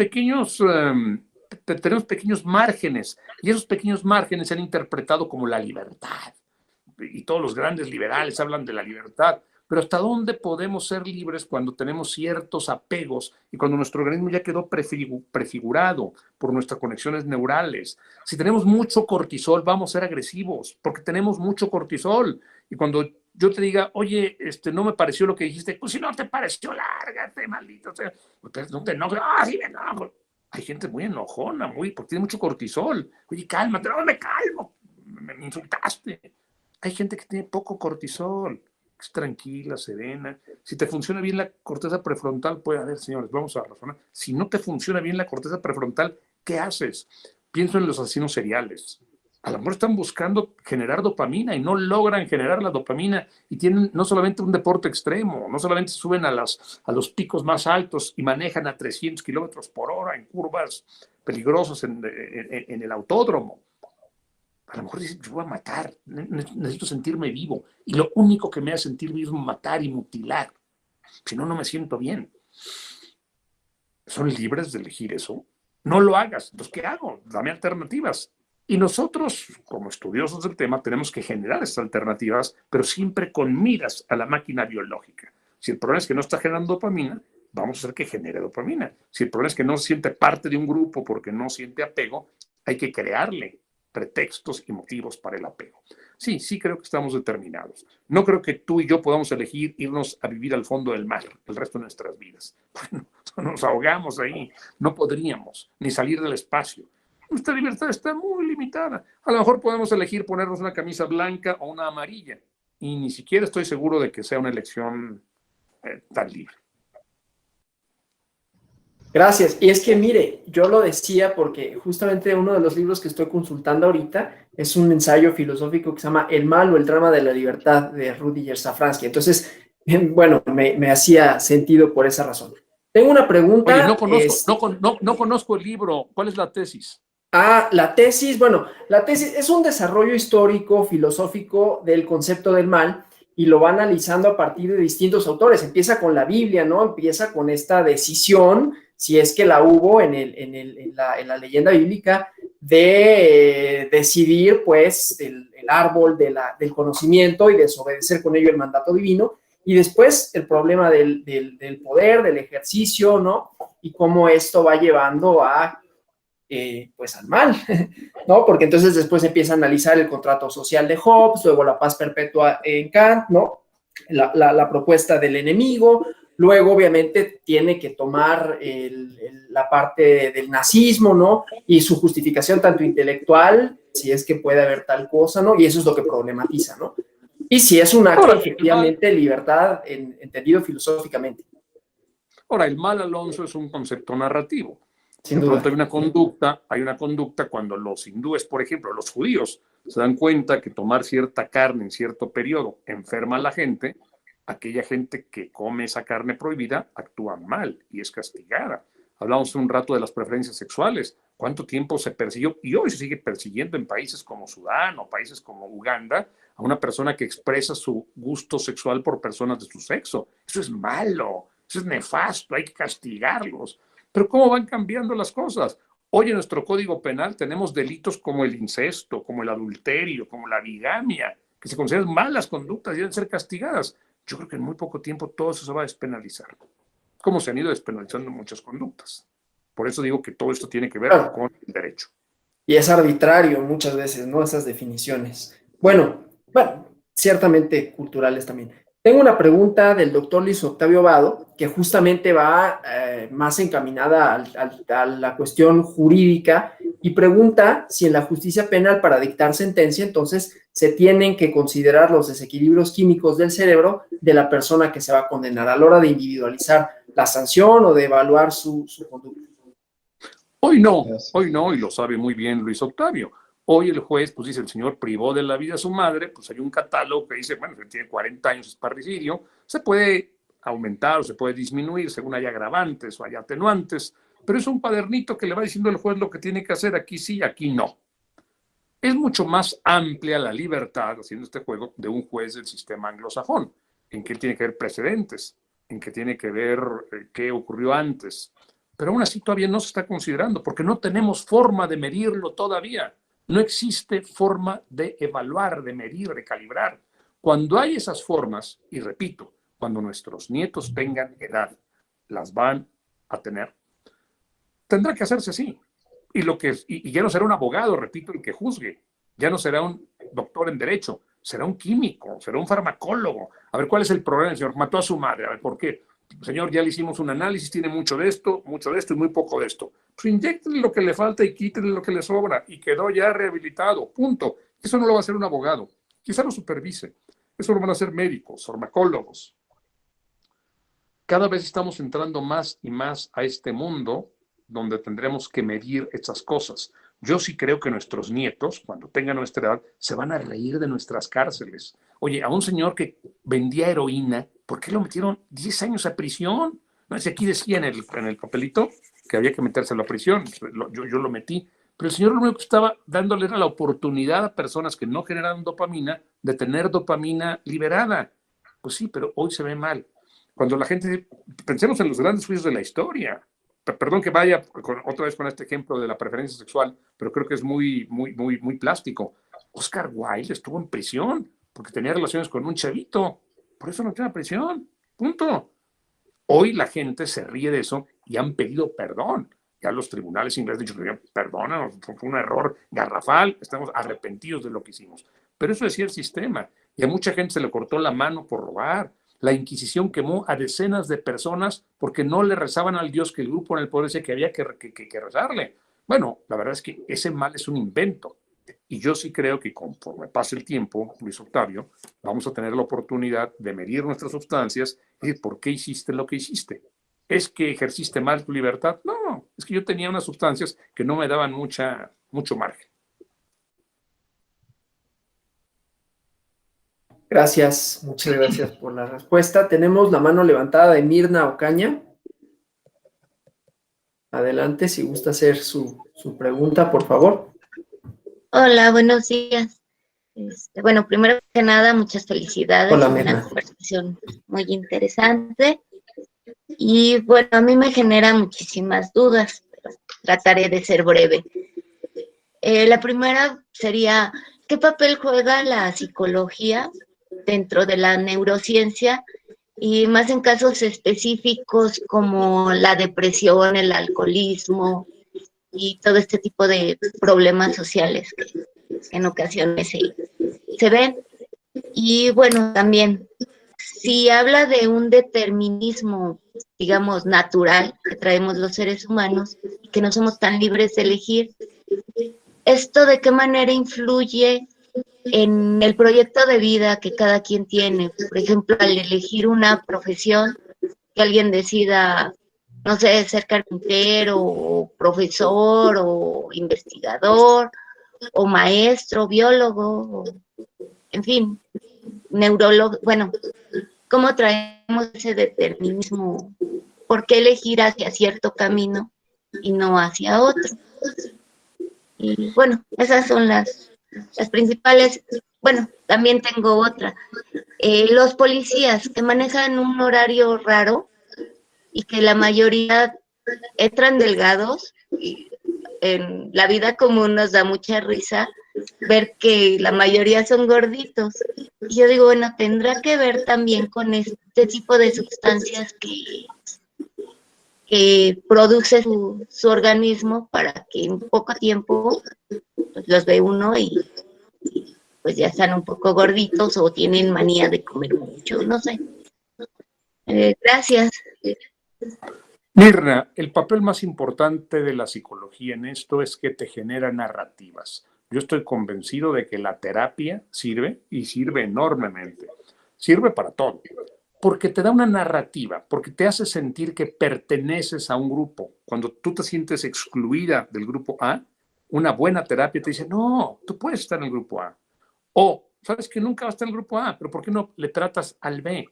márgenes, y esos pequeños márgenes se han interpretado como la libertad. Y todos los grandes liberales hablan de la libertad, pero ¿hasta dónde podemos ser libres cuando tenemos ciertos apegos y cuando nuestro organismo ya quedó prefigurado por nuestras conexiones neurales? Si tenemos mucho cortisol, vamos a ser agresivos porque tenemos mucho cortisol. Y cuando yo te diga, oye, no me pareció lo que dijiste, pues si no te pareció, lárgate, maldito. O sea, no te enojes, sí me enojo. Hay gente muy enojona, porque tiene mucho cortisol. Oye, cálmate, no me calmo, me insultaste. Hay gente que tiene poco cortisol, es tranquila, serena. Si te funciona bien la corteza prefrontal, puede haber, señores, vamos a razonar. Si no te funciona bien la corteza prefrontal, ¿qué haces? Pienso en los asesinos seriales. A lo mejor están buscando generar dopamina y no logran generar la dopamina y tienen no solamente un deporte extremo, no solamente suben a los picos más altos y manejan a 300 kilómetros por hora en curvas peligrosas en el autódromo. A lo mejor dicen, yo voy a matar, necesito sentirme vivo. Y lo único que me hace sentir vivo es matar y mutilar. Si no, no me siento bien. ¿Son libres de elegir eso? No lo hagas. Entonces, ¿qué hago? Dame alternativas. Y nosotros, como estudiosos del tema, tenemos que generar estas alternativas, pero siempre con miras a la máquina biológica. Si el problema es que no está generando dopamina, vamos a hacer que genere dopamina. Si el problema es que no se siente parte de un grupo porque no siente apego, hay que crearle pretextos y motivos para el apego. Sí creo que estamos determinados. No creo que tú y yo podamos elegir irnos a vivir al fondo del mar el resto de nuestras vidas. Bueno, nos ahogamos ahí. No podríamos ni salir del espacio. Nuestra libertad está muy limitada. A lo mejor podemos elegir ponernos una camisa blanca o una amarilla. Y ni siquiera estoy seguro de que sea una elección tan libre. Gracias. Y es que, mire, yo lo decía porque justamente uno de los libros que estoy consultando ahorita es un ensayo filosófico que se llama El mal o el drama de la libertad de Rudyard Safransky. Entonces, bueno, me hacía sentido por esa razón. Tengo una pregunta. Oye, no conozco el libro. ¿Cuál es la tesis? La tesis, bueno, la tesis es un desarrollo histórico, filosófico del concepto del mal y lo va analizando a partir de distintos autores. Empieza con la Biblia, ¿no? Empieza con esta decisión, si es que la hubo en la leyenda bíblica, de decidir, pues, el árbol del conocimiento y desobedecer con ello el mandato divino. Y después el problema del poder, del ejercicio, ¿no? Y cómo esto va llevando a pues al mal, ¿no? Porque entonces después empieza a analizar el contrato social de Hobbes, luego la paz perpetua en Kant, ¿no? La propuesta del enemigo, luego obviamente tiene que tomar la parte del nazismo, ¿no? Y su justificación tanto intelectual, si es que puede haber tal cosa, ¿no? Y eso es lo que problematiza, ¿no? Y si es un acto, Ahora, efectivamente, de libertad entendido filosóficamente. Ahora, el mal, Alonso, es un concepto narrativo. Sin De pronto duda. hay una conducta cuando los hindúes, por ejemplo, los judíos, se dan cuenta que tomar cierta carne en cierto periodo enferma a la gente, aquella gente que come esa carne prohibida actúa mal y es castigada. Hablamos un rato de las preferencias sexuales. ¿Cuánto tiempo se persiguió? Y hoy se sigue persiguiendo en países como Sudán o países como Uganda a una persona que expresa su gusto sexual por personas de su sexo. Eso es malo, eso es nefasto, hay que castigarlos. Pero ¿cómo van cambiando las cosas? Hoy en nuestro Código Penal tenemos delitos como el incesto, como el adulterio, como la bigamia, que se consideran malas conductas y deben ser castigadas. Yo creo que en muy poco tiempo todo eso se va a despenalizar, como se han ido despenalizando muchas conductas. Por eso digo que todo esto tiene que ver Claro. con el derecho. Y es arbitrario muchas veces, ¿no? Esas definiciones. Bueno, ciertamente culturales también. Tengo una pregunta del doctor Luis Octavio Vado, que justamente va más encaminada a la cuestión jurídica y pregunta si en la justicia penal para dictar sentencia, entonces se tienen que considerar los desequilibrios químicos del cerebro de la persona que se va a condenar a la hora de individualizar la sanción o de evaluar su conducta. Hoy no, y lo sabe muy bien Luis Octavio. Hoy el juez, pues dice, el señor privó de la vida a su madre, pues hay un catálogo que dice, bueno, si tiene 40 años es parricidio, se puede aumentar o se puede disminuir según haya agravantes o haya atenuantes, pero es un cuadernito que le va diciendo el juez lo que tiene que hacer, aquí sí, aquí no. Es mucho más amplia la libertad, haciendo este juego, de un juez del sistema anglosajón, en que él tiene que ver precedentes, en que tiene que ver qué ocurrió antes. Pero aún así todavía no se está considerando, porque no tenemos forma de medirlo todavía. No existe forma de evaluar, de medir, de calibrar. Cuando hay esas formas, y repito, cuando nuestros nietos tengan edad, las van a tener, tendrá que hacerse así. Y ya no será un abogado, repito, el que juzgue, ya no será un doctor en derecho, será un químico, será un farmacólogo. A ver, ¿cuál es el problema? El señor mató a su madre, a ver, ¿por qué? Señor, ya le hicimos un análisis, tiene mucho de esto y muy poco de esto. Pues inyéctele lo que le falta y quítele lo que le sobra y quedó ya rehabilitado, punto. Eso no lo va a hacer un abogado, quizá lo supervise. Eso lo van a hacer médicos, farmacólogos. Cada vez estamos entrando más y más a este mundo donde tendremos que medir estas cosas. Yo sí creo que nuestros nietos, cuando tengan nuestra edad, se van a reír de nuestras cárceles. Oye, a un señor que vendía heroína, ¿por qué lo metieron 10 años a prisión? No sé, aquí decía en el papelito que había que metérselo a prisión. Yo lo metí. Pero el señor lo único que estaba dándole era la oportunidad a personas que no generaban dopamina de tener dopamina liberada. Pues sí, pero hoy se ve mal. Cuando la gente, pensemos en los grandes juicios de la historia. Perdón que vaya otra vez con este ejemplo de la preferencia sexual, pero creo que es muy plástico. Oscar Wilde estuvo en prisión porque tenía relaciones con un chavito. Por eso no tiene prisión. Punto. Hoy la gente se ríe de eso y han pedido perdón. Ya los tribunales ingleses han dicho, perdónanos, fue un error garrafal, estamos arrepentidos de lo que hicimos. Pero eso decía el sistema. Y a mucha gente se le cortó la mano por robar. La Inquisición quemó a decenas de personas porque no le rezaban al Dios que el grupo en el poder decía que había que rezarle. Bueno, la verdad es que ese mal es un invento. Y yo sí creo que conforme pase el tiempo, Luis Octavio, vamos a tener la oportunidad de medir nuestras sustancias y decir, ¿por qué hiciste lo que hiciste? ¿Es que ejerciste mal tu libertad? No, es que yo tenía unas sustancias que no me daban mucho margen. Gracias, muchas gracias por la respuesta. Tenemos la mano levantada de Mirna Ocaña. Adelante, si gusta hacer su pregunta, por favor. Hola, buenos días. Bueno, primero que nada, muchas felicidades. Hola, Una Mirna. conversación muy interesante. Y bueno, a mí me genera muchísimas dudas, pero trataré de ser breve. La primera sería, ¿qué papel juega la psicología dentro de la neurociencia y más en casos específicos como la depresión, el alcoholismo y todo este tipo de problemas sociales que en ocasiones se ven? Y bueno, también, si habla de un determinismo, digamos, natural que traemos los seres humanos y que no somos tan libres de elegir, ¿esto de qué manera influye en el proyecto de vida que cada quien tiene. Por ejemplo, al elegir una profesión, que alguien decida, no sé, ser carpintero, o profesor, o investigador, o maestro, biólogo, o, en fin, neurólogo. Bueno, ¿cómo traemos ese determinismo? ¿Por qué elegir hacia cierto camino y no hacia otro? Y bueno, esas son las principales. Bueno, también tengo otra. Los policías que manejan un horario raro y que la mayoría entran delgados, y en la vida común nos da mucha risa ver que la mayoría son gorditos. Y yo digo, bueno, tendrá que ver también con este tipo de sustancias que produce su organismo, para que en poco tiempo pues, los ve uno y pues ya están un poco gorditos o tienen manía de comer mucho, no sé. Gracias. Mirna, el papel más importante de la psicología en esto es que te genera narrativas. Yo estoy convencido de que la terapia sirve y sirve enormemente. Sirve para todo, porque te da una narrativa, porque te hace sentir que perteneces a un grupo. Cuando tú te sientes excluida del grupo A, una buena terapia te dice, no, tú puedes estar en el grupo A. O, sabes que nunca vas a estar en el grupo A, pero ¿por qué no le tratas al B?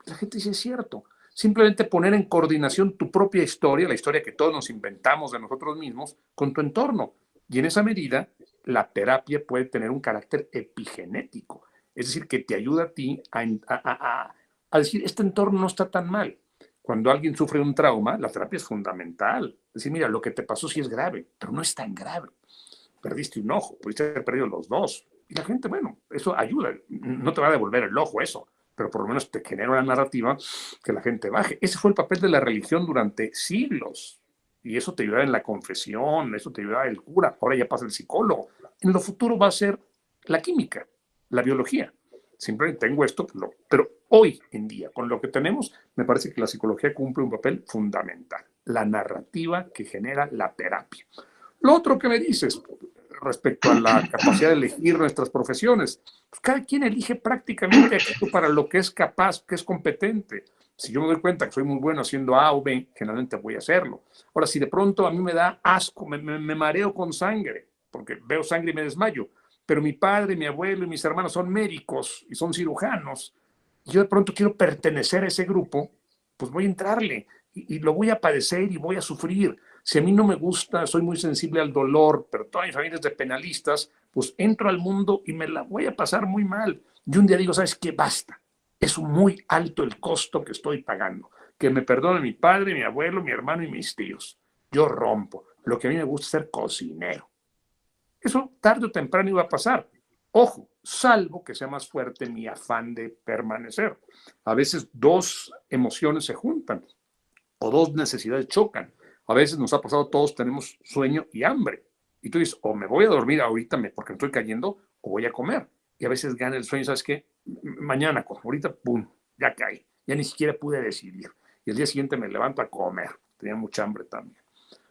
La gente dice, es cierto. Simplemente poner en coordinación tu propia historia, la historia que todos nos inventamos de nosotros mismos, con tu entorno. Y en esa medida, la terapia puede tener un carácter epigenético. Es decir, que te ayuda a ti a decir, este entorno no está tan mal. Cuando alguien sufre un trauma, la terapia es fundamental. Es decir, mira, lo que te pasó sí es grave, pero no es tan grave. Perdiste un ojo, pudiste haber perdido los dos. Y la gente, bueno, eso ayuda. No te va a devolver el ojo eso, pero por lo menos te genera una narrativa que la gente baje. Ese fue el papel de la religión durante siglos. Y eso te ayuda en la confesión, eso te ayuda el cura, ahora ya pasa el psicólogo. En lo futuro va a ser la química, la biología. Siempre tengo esto, pero hoy en día, con lo que tenemos, me parece que la psicología cumple un papel fundamental. La narrativa que genera la terapia. Lo otro que me dices respecto a la capacidad de elegir nuestras profesiones, pues cada quien elige prácticamente aquello para lo que es capaz, que es competente. Si yo me doy cuenta que soy muy bueno haciendo A o B, generalmente voy a hacerlo. Ahora, si de pronto a mí me da asco, me mareo con sangre, porque veo sangre y me desmayo, pero mi padre, mi abuelo y mis hermanos son médicos y son cirujanos, y yo de pronto quiero pertenecer a ese grupo, pues voy a entrarle y lo voy a padecer y voy a sufrir. Si a mí no me gusta, soy muy sensible al dolor, pero toda mi familia es de penalistas, pues entro al mundo y me la voy a pasar muy mal. Y un día digo, ¿sabes qué? Basta. Es muy alto el costo que estoy pagando. Que me perdone mi padre, mi abuelo, mi hermano y mis tíos. Yo rompo. Lo que a mí me gusta es ser cocinero. Eso tarde o temprano iba a pasar. Ojo, salvo que sea más fuerte mi afán de permanecer. A veces dos emociones se juntan o dos necesidades chocan. A veces nos ha pasado, todos tenemos sueño y hambre. Y tú dices, o me voy a dormir ahorita porque me estoy cayendo, o voy a comer. Y a veces gana el sueño, ¿sabes qué? Mañana, ahorita, pum, ya caí. Ya ni siquiera pude decidir. Y el día siguiente me levanto a comer. Tenía mucha hambre también.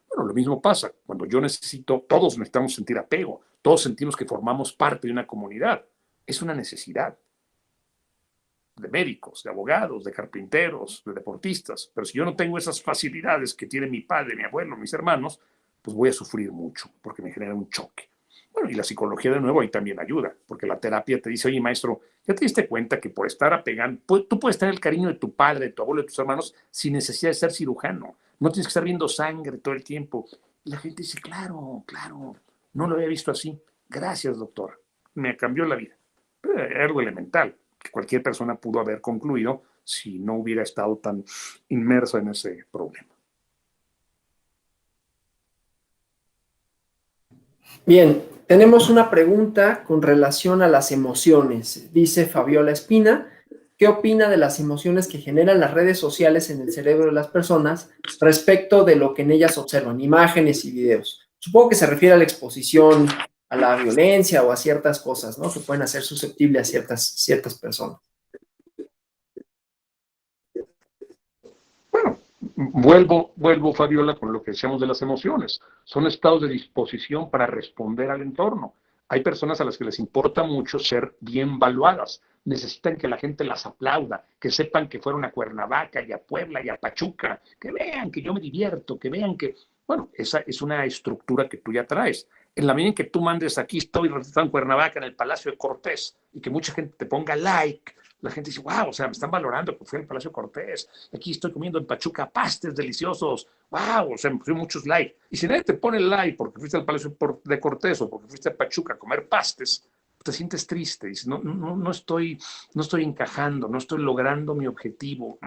Bueno, lo mismo pasa. Cuando yo necesito, todos necesitamos sentir apego. Todos sentimos que formamos parte de una comunidad. Es una necesidad de médicos, de abogados, de carpinteros, de deportistas. Pero si yo no tengo esas facilidades que tiene mi padre, mi abuelo, mis hermanos, pues voy a sufrir mucho porque me genera un choque. Bueno, y la psicología de nuevo ahí también ayuda, porque la terapia te dice, oye maestro, ¿ya te diste cuenta que por estar apegando, tú puedes tener el cariño de tu padre, de tu abuelo, de tus hermanos, sin necesidad de ser cirujano? No tienes que estar viendo sangre todo el tiempo. Y la gente dice, claro, claro, no lo había visto así. Gracias, doctor. Me cambió la vida. Pero era algo elemental que cualquier persona pudo haber concluido si no hubiera estado tan inmerso en ese problema. Bien, tenemos una pregunta con relación a las emociones. Dice Fabiola Espina, ¿qué opina de las emociones que generan las redes sociales en el cerebro de las personas respecto de lo que en ellas observan, imágenes y videos? Supongo que se refiere a la exposición a la violencia o a ciertas cosas, ¿no? Que pueden hacer susceptible a ciertas personas. Vuelvo, Fabiola, con lo que decíamos de las emociones. Son estados de disposición para responder al entorno. Hay personas a las que les importa mucho ser bien valuadas. Necesitan que la gente las aplauda, que sepan que fueron a Cuernavaca y a Puebla y a Pachuca, que vean que yo me divierto, que vean que... Bueno, esa es una estructura que tú ya traes. En la medida en que tú mandes aquí estoy en Cuernavaca, en el Palacio de Cortés, y que mucha gente te ponga like, la gente dice, wow, o sea, me están valorando que fui al Palacio de Cortés, aquí estoy comiendo en Pachuca pastes deliciosos, wow, o sea, me pusieron muchos likes. Y si nadie te pone like porque fuiste al Palacio de Cortés o porque fuiste a Pachuca a comer pastes, te sientes triste, dices, no estoy encajando, no estoy logrando mi objetivo,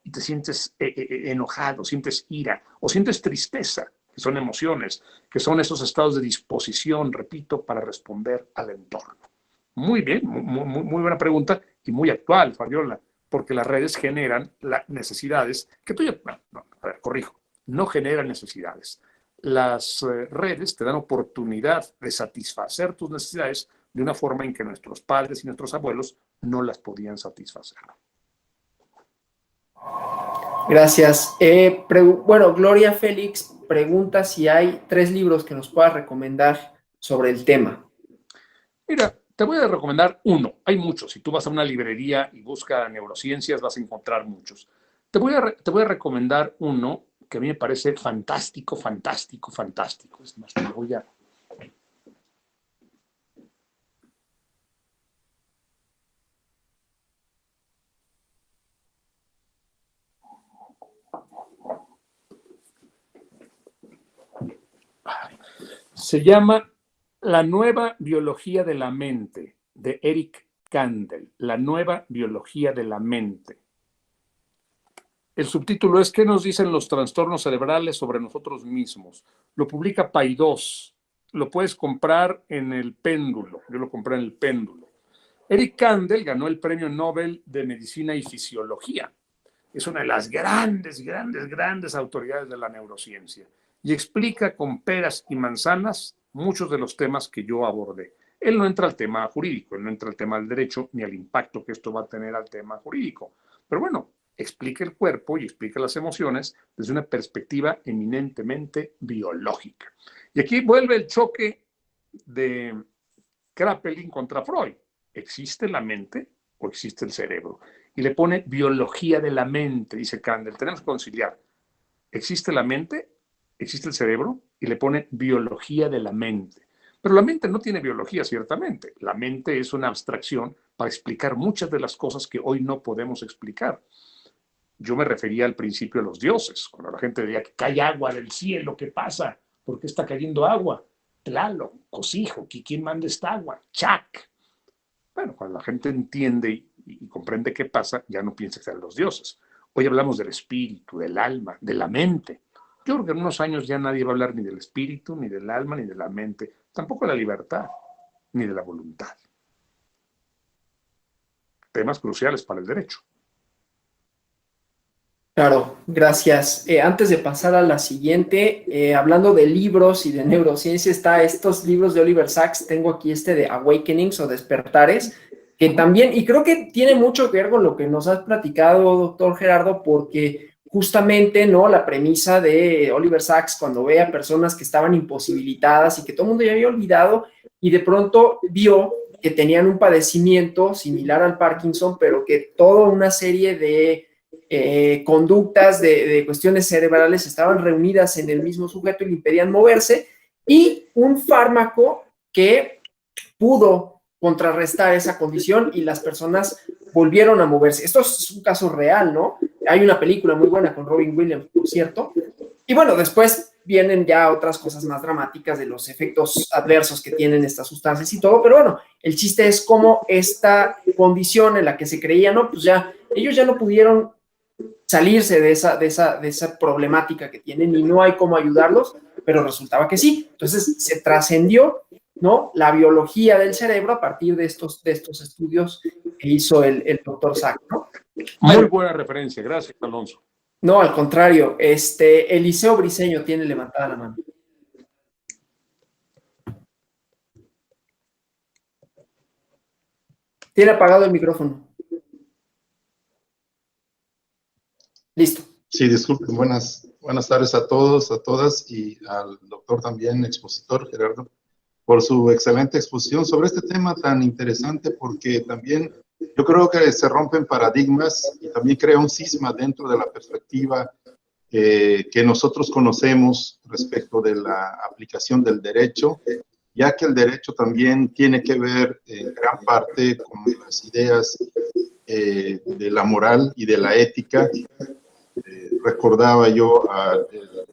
y te sientes enojado, sientes ira o sientes tristeza, que son emociones, que son esos estados de disposición, repito, para responder al entorno. Muy bien, muy buena pregunta y muy actual, Fabiola, porque las redes generan las necesidades que tú ya, a ver, corrijo, no generan necesidades. Las redes te dan oportunidad de satisfacer tus necesidades de una forma en que nuestros padres y nuestros abuelos no las podían satisfacer. Gracias. Bueno, Gloria Félix pregunta si hay 3 libros que nos puedas recomendar sobre el tema. Mira, te voy a recomendar uno. Hay muchos. Si tú vas a una librería y buscas neurociencias, vas a encontrar muchos. Te voy a recomendar uno que a mí me parece fantástico, fantástico, fantástico. Es más, te voy a... Se llama La nueva biología de la mente, de Eric Kandel. La nueva biología de la mente. El subtítulo es ¿Qué nos dicen los trastornos cerebrales sobre nosotros mismos? Lo publica Paidós. Lo puedes comprar en el Péndulo. Yo lo compré en el Péndulo. Eric Kandel ganó el Premio Nobel de Medicina y Fisiología. Es una de las grandes autoridades de la neurociencia y explica con peras y manzanas muchos de los temas que yo abordé. Él no entra al tema jurídico, él no entra al tema del derecho ni al impacto que esto va a tener al tema jurídico. Pero bueno, explica el cuerpo y explica las emociones desde una perspectiva eminentemente biológica. Y aquí vuelve el choque de Kraepelin contra Freud. ¿Existe la mente o existe el cerebro? Y le pone biología de la mente, dice Kandel. Tenemos que conciliar. ¿Existe la mente? ¿Existe el cerebro? Y le pone biología de la mente. Pero la mente no tiene biología, ciertamente. La mente es una abstracción para explicar muchas de las cosas que hoy no podemos explicar. Yo me refería al principio de los dioses, cuando la gente decía que cae agua del cielo, ¿qué pasa? ¿Por qué está cayendo agua? Tlaloc, Cosijo, ¿quién manda esta agua? Chac. Bueno, cuando la gente entiende y comprende qué pasa, ya no piensa que sean los dioses. Hoy hablamos del espíritu, del alma, de la mente. Yo creo que en unos años ya nadie va a hablar ni del espíritu, ni del alma, ni de la mente, tampoco de la libertad, ni de la voluntad. Temas cruciales para el derecho. Claro, gracias. Antes de pasar a la siguiente, hablando de libros y de neurociencia, está estos libros de Oliver Sacks. Tengo aquí este de Awakenings o Despertares, que también, y creo que tiene mucho que ver con lo que nos has platicado, doctor Gerardo, porque justamente, ¿no? La premisa de Oliver Sacks, cuando ve a personas que estaban imposibilitadas y que todo el mundo ya había olvidado, y de pronto vio que tenían un padecimiento similar al Parkinson, pero que toda una serie de conductas de cuestiones cerebrales estaban reunidas en el mismo sujeto y le impedían moverse, y un fármaco que pudo contrarrestar esa condición y las personas volvieron a moverse. Esto es un caso real, ¿no? Hay una película muy buena con Robin Williams, por cierto. Y bueno, después vienen ya otras cosas más dramáticas de los efectos adversos que tienen estas sustancias y todo, pero bueno, el chiste es cómo esta condición en la que se creía, ¿no? Pues ya, ellos ya no pudieron salirse de esa problemática que tienen y no hay cómo ayudarlos, pero resultaba que sí. Entonces se trascendió, ¿no? La biología del cerebro a partir de estos estudios que hizo el doctor Sack, ¿no? Muy buena referencia, gracias, Alonso. No, al contrario, Eliseo Briceño tiene levantada la mano. Tiene apagado el micrófono. Listo. Sí, disculpen, buenas tardes a todos, a todas y al doctor también, expositor Gerardo. por su excelente exposición sobre este tema tan interesante, porque también yo creo que se rompen paradigmas y también crea un cisma dentro de la perspectiva que nosotros conocemos respecto de la aplicación del derecho, ya que el derecho también tiene que ver en gran parte con las ideas de la moral y de la ética. Recordaba yo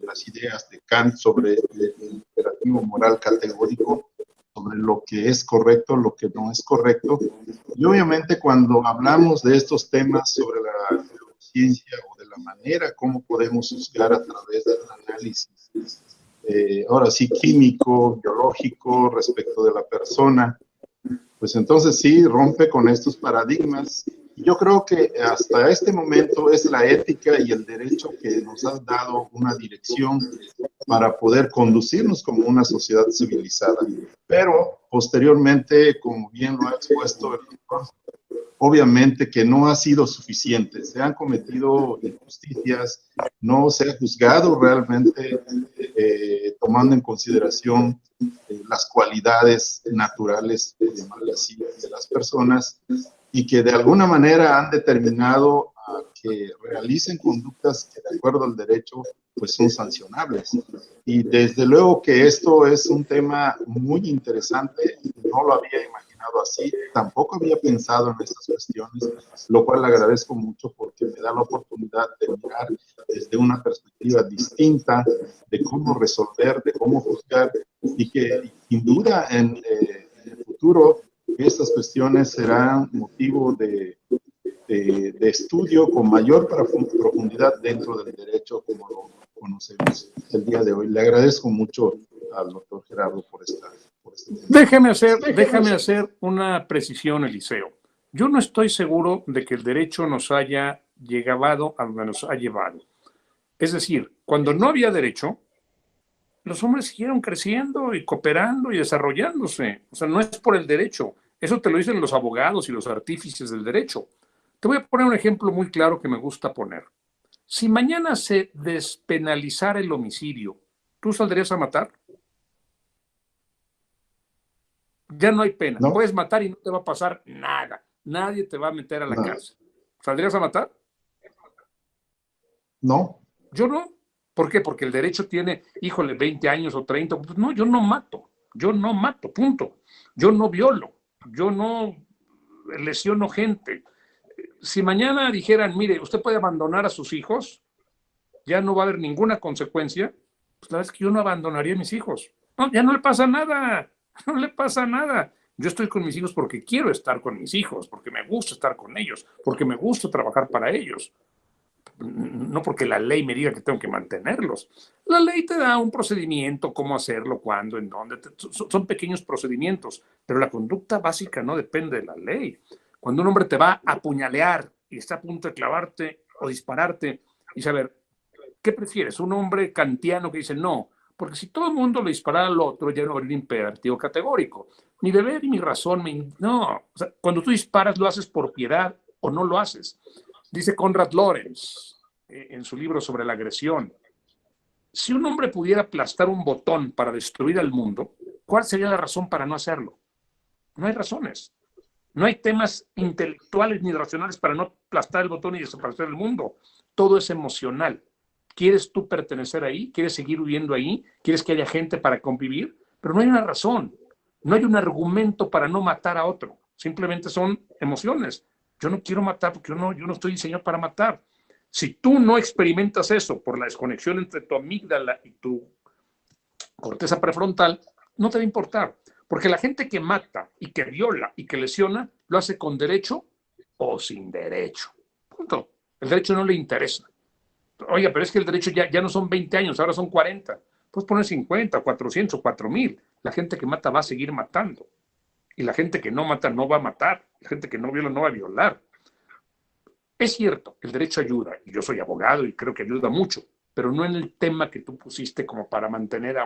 las ideas de Kant sobre el imperativo moral categórico, sobre lo que es correcto, lo que no es correcto. Y obviamente cuando hablamos de estos temas sobre la ciencia o de la manera como podemos juzgar a través del análisis, ahora sí, químico, biológico, respecto de la persona, pues entonces sí, rompe con estos paradigmas. Y yo creo que hasta este momento es la ética y el derecho que nos han dado una dirección para poder conducirnos como una sociedad civilizada. Pero posteriormente, como bien lo ha expuesto el doctor, obviamente que no ha sido suficiente. Se han cometido injusticias, no se ha juzgado realmente tomando en consideración las cualidades naturales, por llamarle así, de las personas, y que de alguna manera han determinado a que realicen conductas que de acuerdo al derecho pues son sancionables. Y desde luego que esto es un tema muy interesante, no lo había imaginado así, tampoco había pensado en estas cuestiones, lo cual le agradezco mucho porque me da la oportunidad de mirar desde una perspectiva distinta de cómo resolver, de cómo juzgar, y que sin duda en el futuro estas cuestiones serán motivo de estudio con mayor profundidad dentro del derecho como lo conocemos el día de hoy. Le agradezco mucho al doctor Gerardo por este tema. Déjame hacer una precisión, Eliseo. Yo no estoy seguro de que el derecho nos haya llegado a donde nos ha llevado. Es decir, cuando no había derecho, los hombres siguieron creciendo y cooperando y desarrollándose. O sea, no es por el derecho. Eso te lo dicen los abogados y los artífices del derecho. Te voy a poner un ejemplo muy claro que me gusta poner. Si mañana se despenalizara el homicidio, ¿tú saldrías a matar? Ya no hay pena. ¿No? Puedes matar y no te va a pasar nada. Nadie te va a meter a la cárcel. ¿Saldrías a matar? No. Yo no. ¿Por qué? Porque el derecho tiene, híjole, 20 años o 30. Pues no, yo no mato. Yo no mato, punto. Yo no violo. Yo no lesiono gente. Si mañana dijeran, mire, usted puede abandonar a sus hijos, ya no va a haber ninguna consecuencia, pues la verdad es que yo no abandonaría a mis hijos. No, ya no le pasa nada. No le pasa nada. Yo estoy con mis hijos porque quiero estar con mis hijos, porque me gusta estar con ellos, porque me gusta trabajar para ellos. No porque la ley me diga que tengo que mantenerlos. La ley te da un procedimiento, cómo hacerlo, cuándo, en dónde. Son pequeños procedimientos, pero la conducta básica no depende de la ley. Cuando un hombre te va a apuñalear y está a punto de clavarte o dispararte, y saber, ¿qué prefieres? ¿Un hombre kantiano que dice no? Porque si todo el mundo le disparara al otro, ya no habría un imperativo categórico. Mi deber y mi razón, no. O sea, cuando tú disparas, lo haces por piedad o no lo haces. Dice Konrad Lorenz en su libro sobre la agresión, si un hombre pudiera aplastar un botón para destruir al mundo, ¿cuál sería la razón para no hacerlo? No hay razones. No hay temas intelectuales ni racionales para no aplastar el botón y desaparecer el mundo. Todo es emocional. ¿Quieres tú pertenecer ahí? ¿Quieres seguir viviendo ahí? ¿Quieres que haya gente para convivir? Pero no hay una razón. No hay un argumento para no matar a otro. Simplemente son emociones. Yo no quiero matar porque yo no estoy diseñado para matar. Si tú no experimentas eso por la desconexión entre tu amígdala y tu corteza prefrontal, no te va a importar. Porque la gente que mata y que viola y que lesiona, lo hace con derecho o sin derecho. Punto. El derecho no le interesa. Oiga, pero es que el derecho ya no son 20 años, ahora son 40. Puedes poner 50, 400, 4000. La gente que mata va a seguir matando. Y la gente que no mata no va a matar. La gente que no viola no va a violar. Es cierto, el derecho ayuda. Y yo soy abogado y creo que ayuda mucho. Pero no en el tema que tú pusiste como para mantener a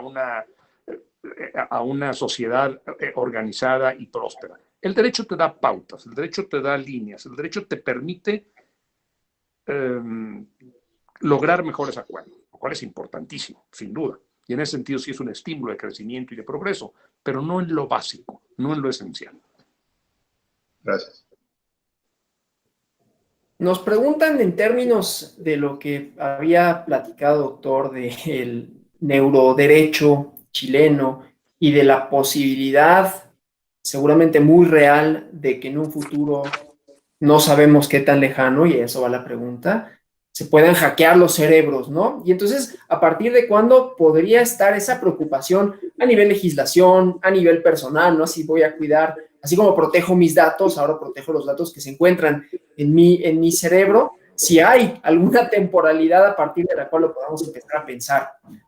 una sociedad organizada y próspera. El derecho te da pautas, el derecho te da líneas, el derecho te permite lograr mejores acuerdos, lo cual es importantísimo, sin duda. Y en ese sentido sí es un estímulo de crecimiento y de progreso. pero no en lo básico, no en lo esencial. Gracias. Nos preguntan en términos de lo que había platicado, doctor, del neuroderecho chileno y de la posibilidad, seguramente muy real, de que en un futuro, no sabemos qué tan lejano, y a eso va la pregunta, se puedan hackear los cerebros, ¿no? Y entonces, ¿a partir de cuándo podría estar esa preocupación a nivel legislación, a nivel personal, ¿no? Así voy a cuidar, así como protejo mis datos, ahora protejo los datos que se encuentran en mi cerebro, si hay alguna temporalidad a partir de la cual lo podamos empezar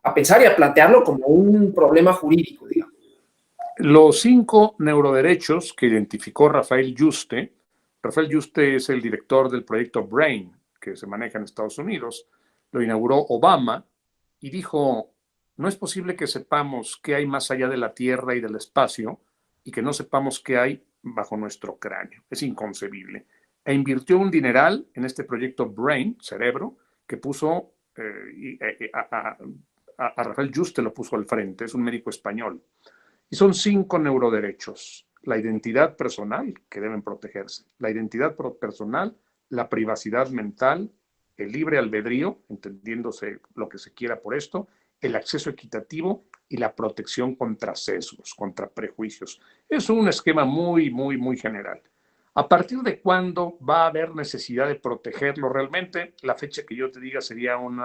a pensar y a plantearlo como un problema jurídico, digamos. Los 5 neuroderechos que identificó Rafael Yuste es el director del proyecto BRAIN, que se maneja en Estados Unidos, lo inauguró Obama y dijo, no es posible que sepamos qué hay más allá de la Tierra y del espacio y que no sepamos qué hay bajo nuestro cráneo. Es inconcebible. E invirtió un dineral en este proyecto BRAIN, cerebro, que puso a Rafael Yuste lo puso al frente, es un médico español. Y son 5 neuroderechos. La identidad personal, que deben protegerse. La identidad personal, la privacidad mental, el libre albedrío, entendiéndose lo que se quiera por esto, el acceso equitativo y la protección contra sesgos, contra prejuicios. Es un esquema muy, muy, muy general. ¿A partir de cuándo va a haber necesidad de protegerlo realmente? La fecha que yo te diga sería un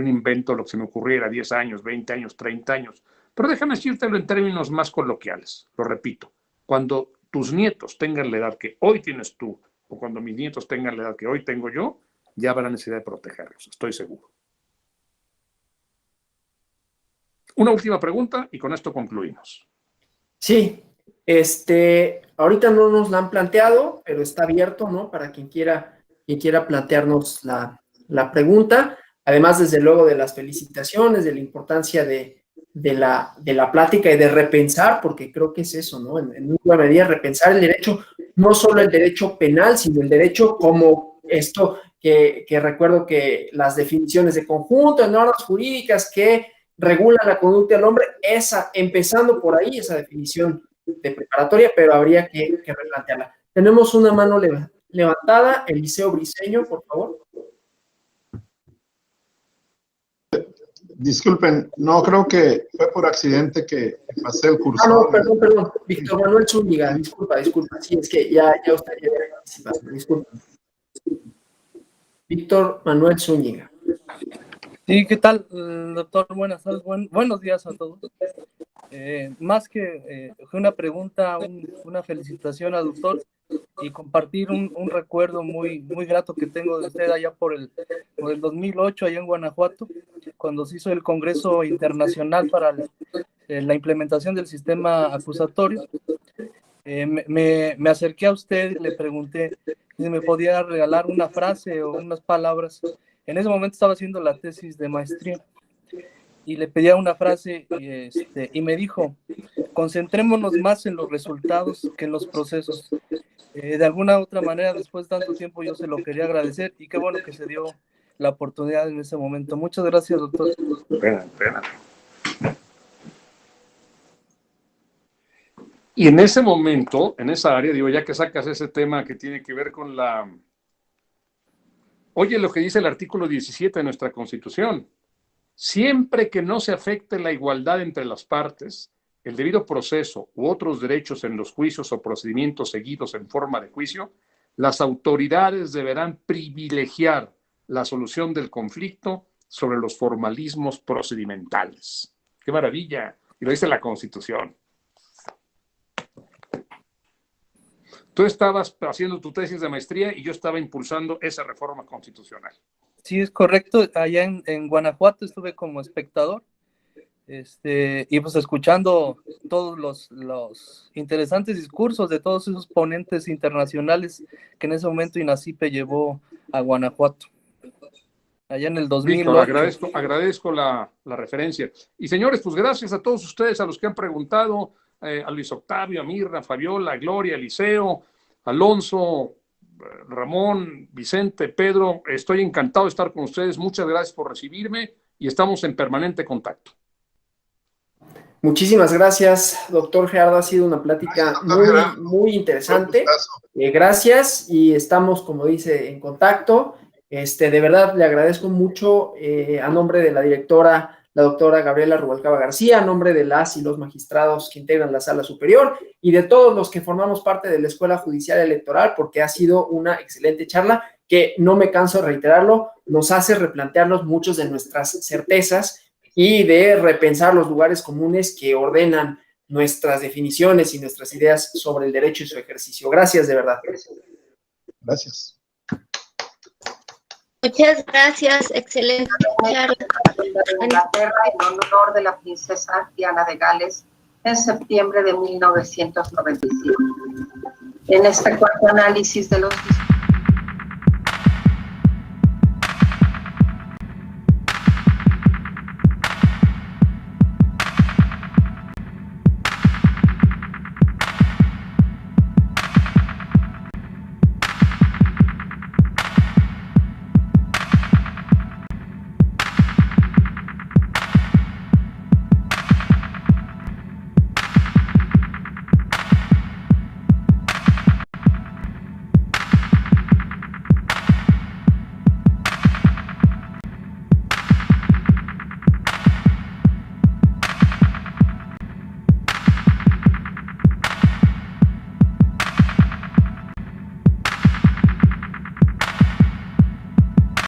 invento, lo que se me ocurriera, 10 años, 20 años, 30 años. Pero déjame decírtelo en términos más coloquiales. Lo repito, cuando tus nietos tengan la edad que hoy tienes tú, o cuando mis nietos tengan la edad que hoy tengo yo, ya habrá necesidad de protegerlos, estoy seguro. Una última pregunta y con esto concluimos. Sí, ahorita no nos la han planteado, pero está abierto, ¿no? Para quien quiera plantearnos la pregunta. Además, desde luego, de las felicitaciones, de la importancia de la plática y de repensar, porque creo que es eso, ¿no? En muy buena medida, repensar el derecho, no solo el derecho penal, sino el derecho como esto que recuerdo que las definiciones de conjunto, normas jurídicas que regulan la conducta del hombre, empezando por ahí, esa definición de preparatoria, pero habría que replantearla. Tenemos una mano levantada, Eliseo Briceño, por favor. Disculpen, no creo que fue por accidente que pasé el cursor. No, perdón. Víctor Manuel Zúñiga, disculpa. Sí, es que ya usted ya había participado, disculpa. Víctor Manuel Zúñiga. Sí, ¿qué tal, doctor? Buenas tardes, buenos días a todos. Más que una pregunta, una felicitación al doctor y compartir un recuerdo muy, muy grato que tengo de usted allá por el 2008, allá en Guanajuato, cuando se hizo el Congreso Internacional para la implementación del sistema acusatorio. Me acerqué a usted y le pregunté si me podía regalar una frase o unas palabras. En ese momento estaba haciendo la tesis de maestría y le pedía una frase y me dijo, concentrémonos más en los resultados que en los procesos. De alguna u otra manera, después de tanto tiempo, yo se lo quería agradecer y qué bueno que se dio la oportunidad en ese momento. Muchas gracias, doctor. Pena. Y en ese momento, en esa área, digo, ya que sacas ese tema que tiene que ver con Oye lo que dice el artículo 17 de nuestra Constitución. Siempre que no se afecte la igualdad entre las partes, el debido proceso u otros derechos en los juicios o procedimientos seguidos en forma de juicio, las autoridades deberán privilegiar la solución del conflicto sobre los formalismos procedimentales. ¡Qué maravilla! Y lo dice la Constitución. Tú estabas haciendo tu tesis de maestría y yo estaba impulsando esa reforma constitucional. Sí, es correcto. Allá en Guanajuato estuve como espectador y pues escuchando todos los interesantes discursos de todos esos ponentes internacionales que en ese momento INACIPE llevó a Guanajuato. Allá en el 2008. Víctor, agradezco la referencia. Y señores, pues gracias a todos ustedes, a los que han preguntado, a Luis Octavio, a Mirna, a Fabiola, a Gloria, a Eliseo, Alonso, Ramón, Vicente, Pedro. Estoy encantado de estar con ustedes. Muchas gracias por recibirme y estamos en permanente contacto. Muchísimas gracias, doctor Gerardo. Ha sido una plática muy interesante. Gracias y estamos, como dice, en contacto. De verdad, le agradezco mucho a nombre de la directora, la doctora Gabriela Rubalcaba García, a nombre de las y los magistrados que integran la Sala Superior y de todos los que formamos parte de la Escuela Judicial Electoral, porque ha sido una excelente charla que, no me canso de reiterarlo, nos hace replantearnos muchas de nuestras certezas y de repensar los lugares comunes que ordenan nuestras definiciones y nuestras ideas sobre el derecho y su ejercicio. Gracias, de verdad. Gracias. Muchas gracias, excelente charla. En Inglaterra, en honor de la princesa Diana de Gales, en septiembre de 1995. En este cuarto análisis de los